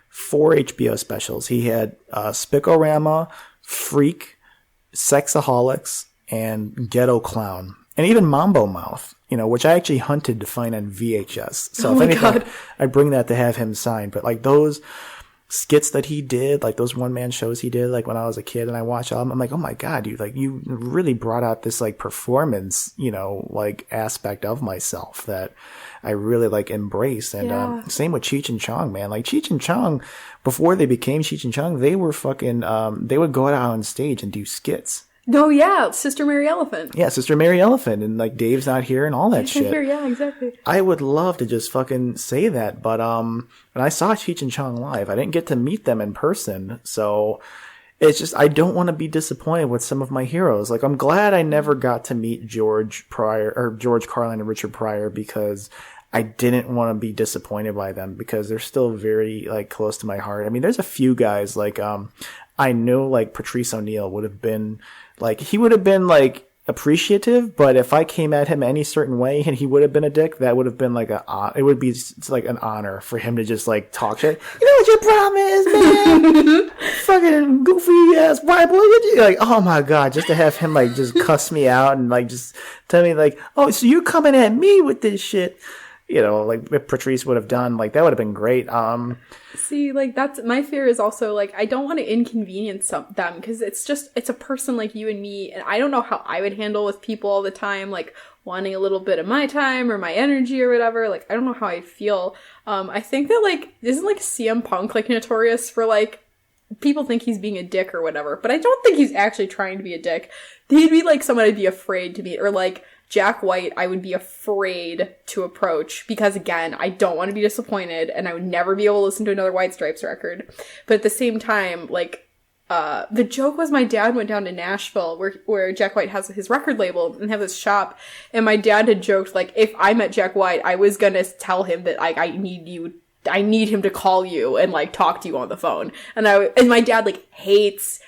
4 HBO specials. He had Spicorama, Freak, Sexaholics, and Ghetto Clown, and even Mambo Mouth, you know, which I actually hunted to find on VHS. So if anything, I bring that to have him signed. But, like, those skits that he did, like those one-man shows he did, like when I was a kid and I watched all of them, I'm like, oh my God, dude, like you really brought out this, like, performance, you know, like, aspect of myself that I really, like, embrace. And same with Cheech and Chong, man. Like, Cheech and Chong, before they became Cheech and Chong, they were fucking, they would go out on stage and do skits. Oh, yeah, Sister Mary Elephant. Yeah, Sister Mary Elephant, and, like, Dave's Not Here and all that shit. Here, yeah, exactly. I would love to just fucking say that, but when I saw Cheech and Chong live, I didn't get to meet them in person, so it's just, I don't want to be disappointed with some of my heroes. Like, I'm glad I never got to meet George Carlin and Richard Pryor, because I didn't want to be disappointed by them, because they're still very, like, close to my heart. I mean, there's a few guys, like, I know, like, Patrice O'Neal would have been, like, he would have been, like, appreciative, but if I came at him any certain way and he would have been a dick, that would have been like it would be like an honor for him to just like talk shit. You know what your problem is, man? Fucking goofy ass white boy. Like, oh my god, just to have him like just cuss me out and like just tell me like, oh, so you're coming at me with this shit. You know, like if Patrice would have done, like that would have been great. See, like that's my fear is also like I don't want to inconvenience them because it's a person like you and me, and I don't know how I would handle with people all the time, like wanting a little bit of my time or my energy or whatever. Like I don't know how I feel. I think that like isn't like CM Punk like notorious for like people think he's being a dick or whatever, but I don't think he's actually trying to be a dick. He'd be like someone I'd be afraid to meet, or like Jack White, I would be afraid to approach because, again, I don't want to be disappointed and I would never be able to listen to another White Stripes record. But at the same time, like, the joke was my dad went down to Nashville where Jack White has his record label and have this shop. And my dad had joked, like, if I met Jack White, I was going to tell him that I need him to call you and like talk to you on the phone. And my dad like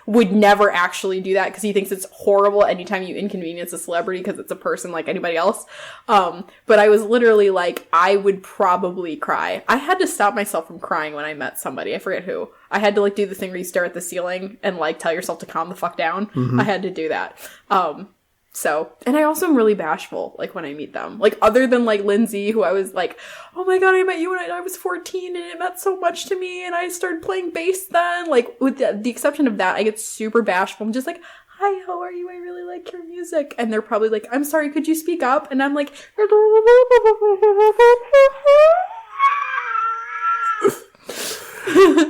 would never actually do that because he thinks it's horrible anytime you inconvenience a celebrity because it's a person like anybody else. But I was literally like, I would probably cry. I had to stop myself from crying when I met somebody. I forget who. I had to like do the thing where you stare at the ceiling and like tell yourself to calm the fuck down. Mm-hmm. I had to do that. So, and I also am really bashful, like, when I meet them. Like, other than, like, Lindsay, who I was like, oh my god, I met you when I was 14, and it meant so much to me, and I started playing bass then. Like, with the exception of that, I get super bashful. I'm just like, hi, how are you? I really like your music. And they're probably like, I'm sorry, could you speak up? And I'm like...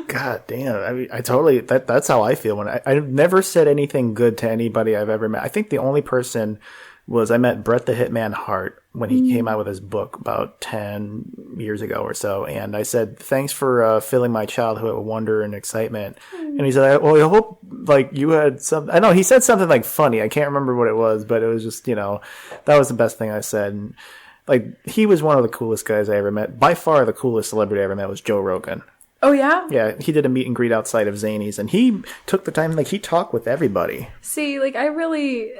God damn. I mean, I totally, that's how I feel when I've never said anything good to anybody I've ever met. I think the only person was I met Bret the Hitman Hart when he came out with his book about 10 years ago or so. And I said, thanks for filling my childhood with wonder and excitement. And he said, well, I hope like you had some, I know he said something like funny. I can't remember what it was, but it was just, you know, that was the best thing I said. And like, he was one of the coolest guys I ever met. By far the coolest celebrity I ever met was Joe Rogan. Oh, yeah? Yeah, he did a meet and greet outside of Zany's, and he took the time, like, he talked with everybody. See, like, I really,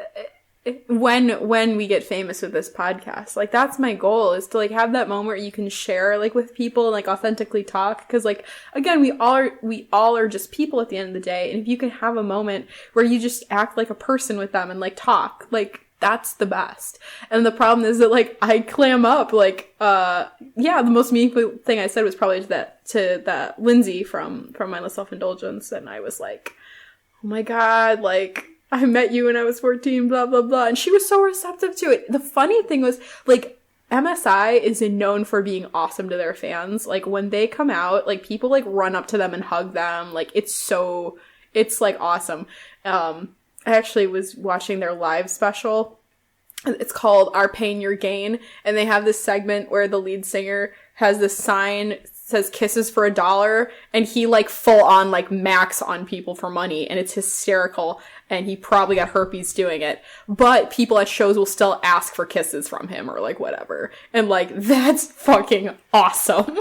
when we get famous with this podcast, like, that's my goal, is to, like, have that moment where you can share, like, with people and, like, authentically talk, because, like, again, we all are just people at the end of the day, and if you can have a moment where you just act like a person with them and, like, talk, like, that's the best. And the problem is that, like, I clam up, like, the most meaningful thing I said was probably to that Lindsay from Mindless Self-Indulgence, and I was like, oh my god, like, I met you when I was 14, blah, blah, blah, and she was so receptive to it. The funny thing was, like, MSI is known for being awesome to their fans. Like, when they come out, like, people, like, run up to them and hug them. Like, it's, like, awesome. I actually was watching their live special. It's called Our Pain, Your Gain. And they have this segment where the lead singer has this sign says kisses for $1. And he like full on like max on people for money. And it's hysterical. And he probably got herpes doing it. But people at shows will still ask for kisses from him or like whatever. And like, that's fucking awesome.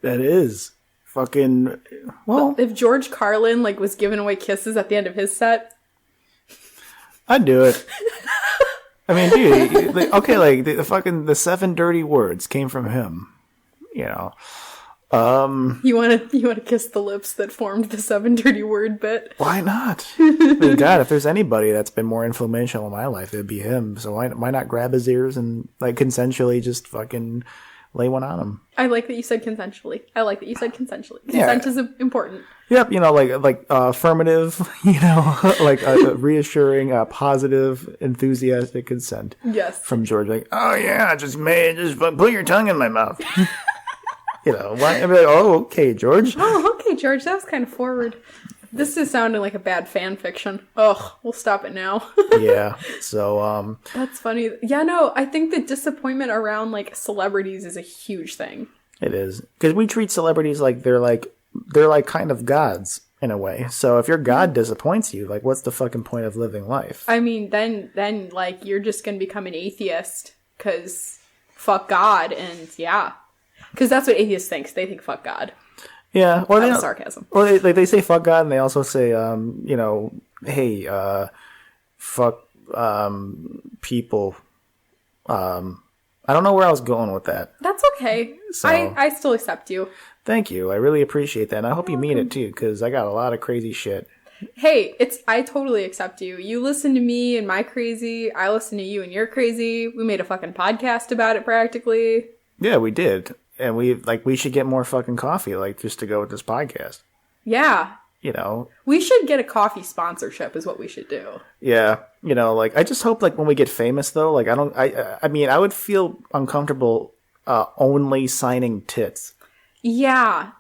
That is. Fucking, well. If George Carlin like was giving away kisses at the end of his set, I'd do it. I mean, dude, okay, like the 7 dirty words came from him. You know, you want to kiss the lips that formed the 7 dirty word bit? Why not? I mean, God, if there's anybody that's been more influential in my life, it'd be him. So why not grab his ears and like consensually just fucking lay one on him? I like that you said consensually. Consent is important. Yep, you know, like affirmative, you know, like reassuring, positive, enthusiastic consent. Yes. From George, like, oh yeah, just put your tongue in my mouth. You know, why? I'd be like, oh, okay, George. Oh, okay, George, that was kind of forward. This is sounding like a bad fan fiction. Ugh, we'll stop it now. Yeah, so, That's funny. Yeah, no, I think the disappointment around, like, celebrities is a huge thing. It is. Because we treat celebrities like they're like kind of gods. in a way. So if your God disappoints you, like, what's the fucking point of living life? I mean, then like, you're just gonna become an atheist, because fuck God, and yeah. Because that's what atheists think. They think fuck God. Yeah. Or that was sarcasm. Or they say fuck God, and they also say, hey, fuck people. I don't know where I was going with that. That's okay. So, I still accept you. Thank you. I really appreciate that. And I hope you mean it too, because I got a lot of crazy shit. Hey, I totally accept you. You listen to me and my crazy. I listen to you and you're crazy. We made a fucking podcast about it practically. Yeah, we did. And we should get more fucking coffee, like, just to go with this podcast. Yeah. You know. We should get a coffee sponsorship is what we should do. Yeah. You know, like, I just hope, like, when we get famous, though, like, I mean, I would feel uncomfortable only signing tits. Yeah.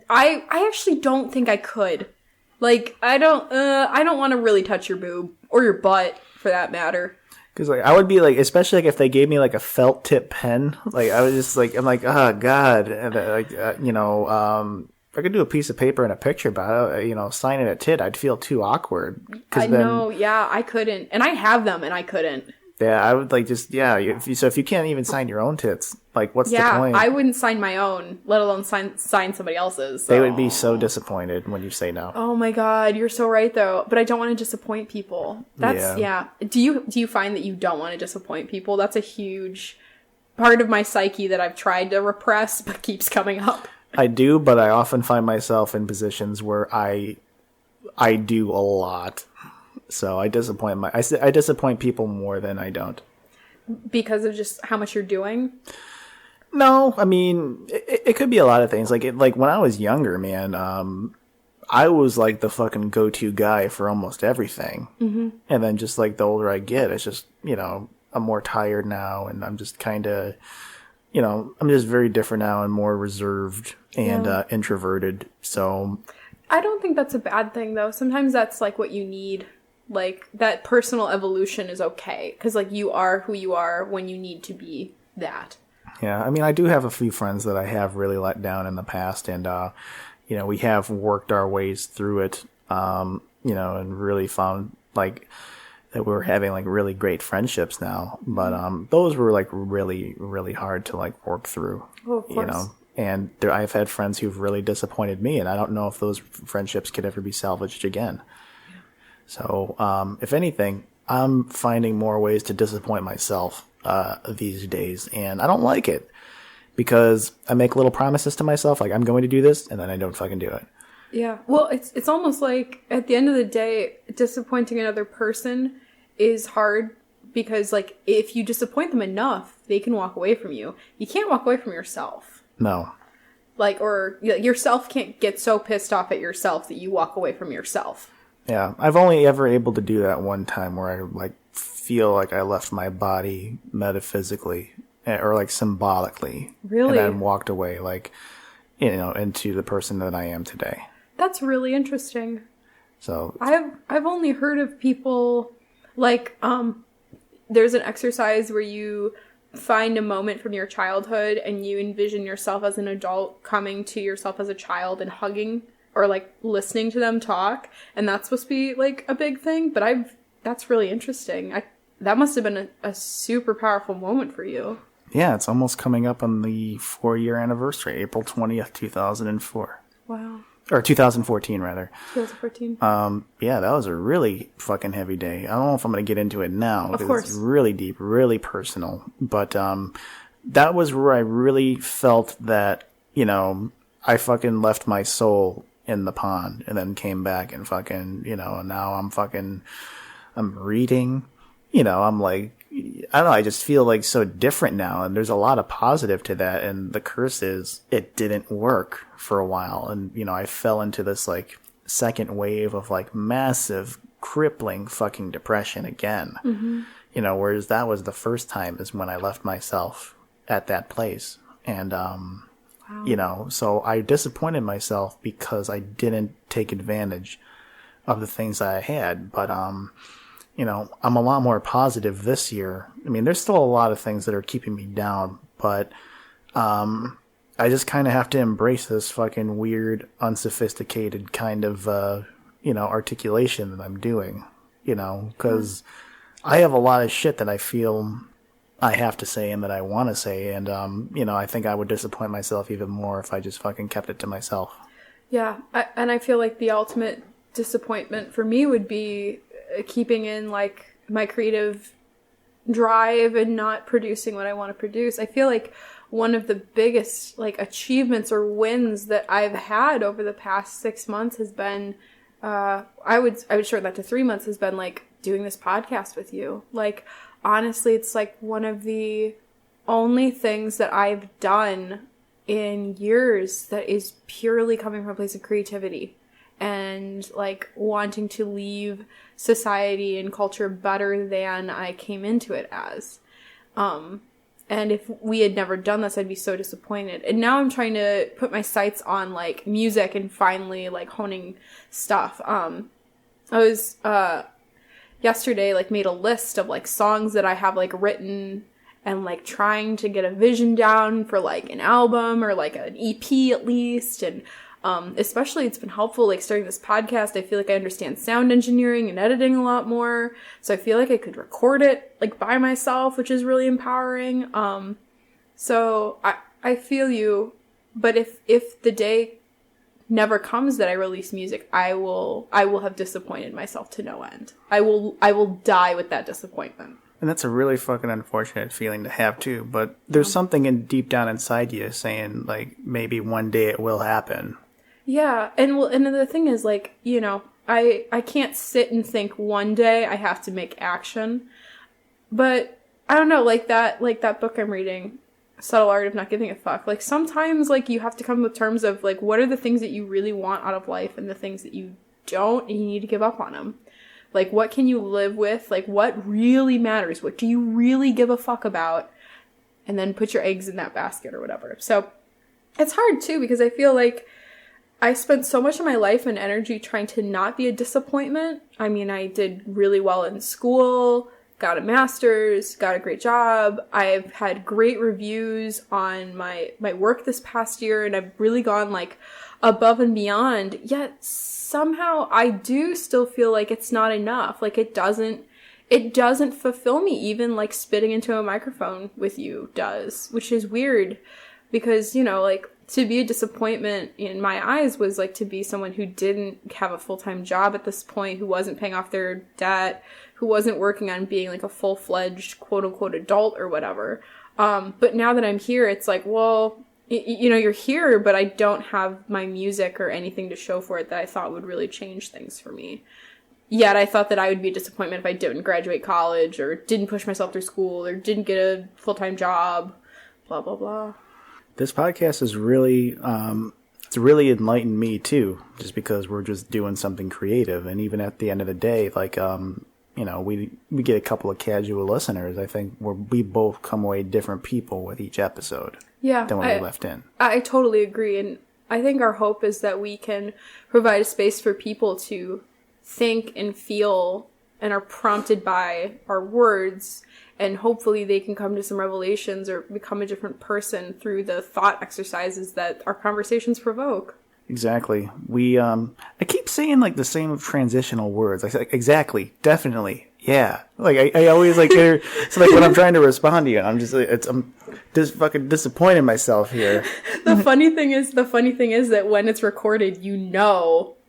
I actually don't think I could. Like, I don't want to really touch your boob, or your butt, for that matter. Because, like, I would be, like, especially, like, if they gave me, like, a felt tip pen, like, I was just, like, I'm like, oh, God, and, if I could do a piece of paper and a picture about it, signing a tit, I'd feel too awkward. I know, yeah, I couldn't. And I have them, and I couldn't. Yeah, I would, like, just, yeah, if you can't even sign your own tits, like, what's the point? Yeah, I wouldn't sign my own, let alone sign somebody else's. So. They would be so disappointed when you say no. Oh my God, you're so right, though. But I don't want to disappoint people. Yeah. Do you find that you don't want to disappoint people? That's a huge part of my psyche that I've tried to repress, but keeps coming up. I do, but I often find myself in positions where I do a lot. So I disappoint people more than I don't. Because of just how much you're doing? No, I mean, it could be a lot of things. Like when I was younger, man, I was like the fucking go-to guy for almost everything. Mm-hmm. And then just like the older I get, it's just, I'm more tired now, and I'm just kind of, I'm just very different now and more reserved and introverted. So I don't think that's a bad thing, though. Sometimes that's like what you need. Like, that personal evolution is okay. Because, like, you are who you are when you need to be that. Yeah, I mean, I do have a few friends that I have really let down in the past. And, we have worked our ways through it, and really found, like, that we're having, like, really great friendships now. But those were, like, really, really hard to, like, work through. Oh, of course. And I've had friends who've really disappointed me, and I don't know if those friendships could ever be salvaged again. So, if anything, I'm finding more ways to disappoint myself these days, and I don't like it because I make little promises to myself, like I'm going to do this, and then I don't fucking do it. Yeah, well, it's almost like at the end of the day, disappointing another person is hard because, like, if you disappoint them enough, they can walk away from you. You can't walk away from yourself. No. Like, or yourself can't get so pissed off at yourself that you walk away from yourself. Yeah, I've only ever able to do that one time where I like feel like I left my body metaphysically or like symbolically. Really? And then walked away, like, into the person that I am today. That's really interesting. So I've only heard of people like there's an exercise where you find a moment from your childhood and you envision yourself as an adult coming to yourself as a child and hugging or like listening to them talk, and that's supposed to be like a big thing. But that's really interesting. That must have been a super powerful moment for you. Yeah, it's almost coming up on the 4-year anniversary, April 20th, 2004. Wow. Or 2014, rather. 2014. Yeah, that was a really fucking heavy day. I don't know if I'm going to get into it now. Of course. It's really deep, really personal. But that was where I really felt that, I fucking left my soul in the pond and then came back and fucking, now I'm reading, I'm like, I don't know, I just feel like so different now, and there's a lot of positive to that, and the curse is it didn't work for a while, and I fell into this like second wave of like massive crippling fucking depression again. Mm-hmm. Whereas that was the first time is when I left myself at that place, and wow. So I disappointed myself because I didn't take advantage of the things that I had, but I'm a lot more positive this year. I mean, there's still a lot of things that are keeping me down, but I I just kind of have to embrace this fucking weird, unsophisticated kind of, articulation that I'm doing, because I have a lot of shit that I feel I have to say and that I want to say. And, I think I would disappoint myself even more if I just fucking kept it to myself. Yeah. And I feel like the ultimate disappointment for me would be keeping in like my creative drive and not producing what I want to produce. I feel like one of the biggest like achievements or wins that I've had over the past 6 months has been, I would short that to 3 months, has been like doing this podcast with you. Like, honestly, it's like one of the only things that I've done in years that is purely coming from a place of creativity and like wanting to leave society and culture better than I came into it as. And if we had never done this, I'd be so disappointed. And now I'm trying to put my sights on like music and finally like honing stuff. I was yesterday like made a list of like songs that I have like written and like trying to get a vision down for like an album or like an EP at least. And especially it's been helpful like starting this podcast. I feel like I understand sound engineering and editing a lot more, so I feel like I could record it like by myself, which is really empowering. So I feel you, but if the day never comes that I release music, I will have disappointed myself to no end. I will die with that disappointment. And that's a really fucking unfortunate feeling to have too, but there's something deep down inside you saying like maybe one day it will happen. Yeah, and the thing is, like, I can't sit and think one day I have to make action, but I don't know, like that book I'm reading, Subtle Art of Not Giving a Fuck, like, sometimes, like, you have to come with terms of, like, what are the things that you really want out of life and the things that you don't, and you need to give up on them. Like, what can you live with? Like, what really matters? What do you really give a fuck about? And then put your eggs in that basket or whatever. So, it's hard, too, because I feel like I spent so much of my life and energy trying to not be a disappointment. I mean, I did really well in school, got a master's, got a great job. I've had great reviews on my work this past year, and I've really gone, like, above and beyond. Yet, somehow, I do still feel like it's not enough. Like, it doesn't fulfill me, even, like, spitting into a microphone with you does, which is weird. Because, like, to be a disappointment in my eyes was like to be someone who didn't have a full-time job at this point, who wasn't paying off their debt, who wasn't working on being like a full-fledged quote-unquote adult or whatever. But now that I'm here, it's like, well, you're here, but I don't have my music or anything to show for it that I thought would really change things for me. Yet I thought that I would be a disappointment if I didn't graduate college or didn't push myself through school or didn't get a full-time job, blah, blah, blah. This podcast is really, it's really enlightened me too, just because we're just doing something creative. And even at the end of the day, like, we get a couple of casual listeners. I think we both come away different people with each episode than when we left in. I totally agree. And I think our hope is that we can provide a space for people to think and feel and are prompted by our words. And hopefully they can come to some revelations or become a different person through the thought exercises that our conversations provoke. Exactly. I keep saying like the same transitional words. I say like, exactly, definitely, yeah. Like I always like hear. So like when I'm trying to respond to you, I'm just like I'm just fucking disappointed myself here. The funny thing is that when it's recorded,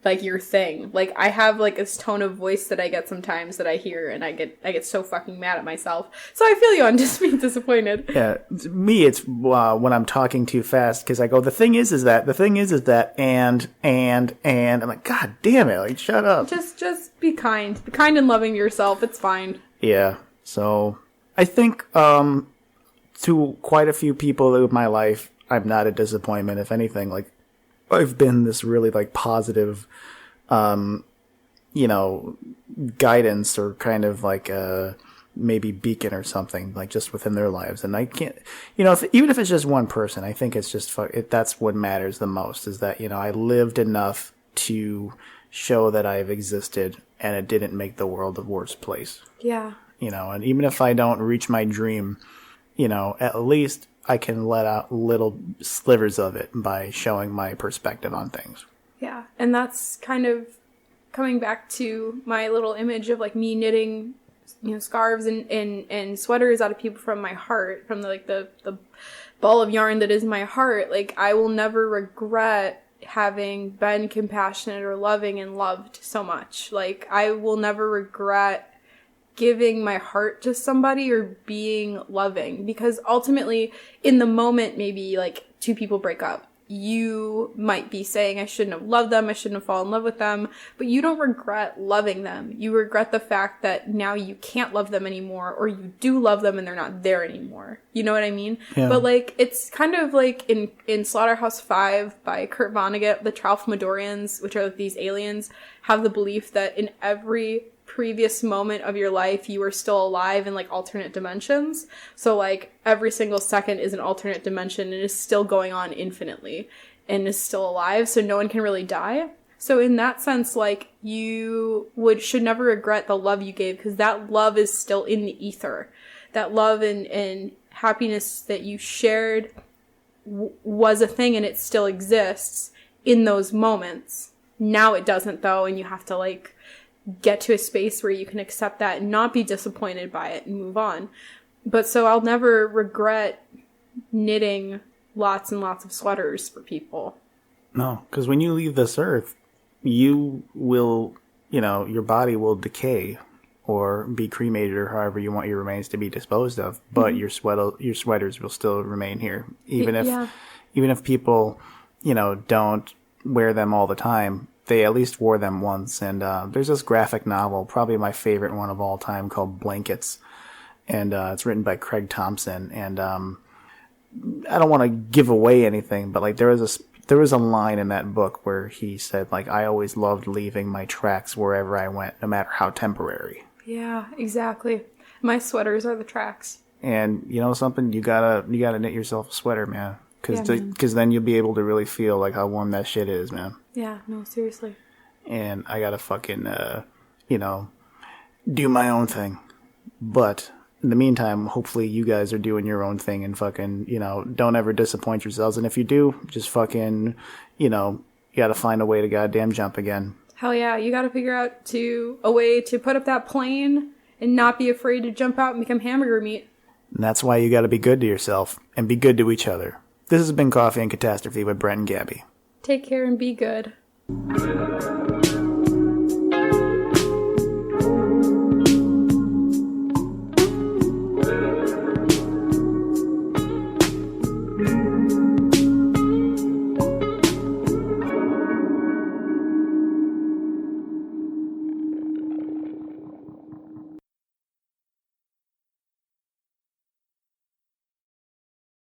like your thing. Like I have like this tone of voice that I get sometimes that I hear, and I get so fucking mad at myself. So I feel you on just being disappointed. Yeah, me it's when I'm talking too fast because I go the thing is that and I'm like God damn it, like shut up. Just be kind and loving to yourself. It's fine. Yeah. So I think to quite a few people in my life, I'm not a disappointment. If anything, like. I've been this really like positive, guidance or kind of like maybe beacon or something like just within their lives. And I can't, even if it's just one person, I think it's just, that's what matters the most is that, I lived enough to show that I've existed and it didn't make the world a worse place. Yeah. And even if I don't reach my dream, at least I can let out little slivers of it by showing my perspective on things. Yeah, and that's kind of coming back to my little image of like me knitting, scarves and sweaters out of people from my heart, from the ball of yarn that is my heart. Like, I will never regret having been compassionate or loving and loved so much. Like, I will never regret giving my heart to somebody or being loving, because ultimately in the moment, maybe like two people break up, you might be saying, I shouldn't have loved them, I shouldn't have fallen in love with them, but you don't regret loving them. You regret the fact that now you can't love them anymore, or you do love them and they're not there anymore. You know what I mean? Yeah. But like, it's kind of like in Slaughterhouse-Five by Kurt Vonnegut, the Tralfamadorians, which are like these aliens, have the belief that in every previous moment of your life you are still alive in like alternate dimensions. So like every single second is an alternate dimension and is still going on infinitely and is still alive, so no one can really die. So in that sense, like, you should never regret the love you gave, because that love is still in the ether. That love and happiness that you shared was a thing, and it still exists in those moments. Now it doesn't, though, and you have to like get to a space where you can accept that and not be disappointed by it and move on. But so I'll never regret knitting lots and lots of sweaters for people. No, because when you leave this earth, you will, your body will decay or be cremated or however you want your remains to be disposed of, but your sweaters will still remain here. Even if people, don't wear them all the time, they at least wore them once. And there's this graphic novel, probably my favorite one of all time, called Blankets. And it's written by Craig Thompson. And I don't want to give away anything, but like there was a line in that book where he said, like, I always loved leaving my tracks wherever I went, no matter how temporary. Yeah, exactly. My sweaters are the tracks. And you know something? You gotta knit yourself a sweater, man. Because then you'll be able to really feel like how warm that shit is, man. Yeah, no, seriously. And I gotta fucking, do my own thing. But in the meantime, hopefully you guys are doing your own thing and fucking, don't ever disappoint yourselves. And if you do, just fucking, you gotta find a way to goddamn jump again. Hell yeah, you gotta figure out a way to put up that plane and not be afraid to jump out and become hamburger meat. And that's why you gotta be good to yourself and be good to each other. This has been Coffee and Catastrophe with Brent and Gabi. Take care and be good.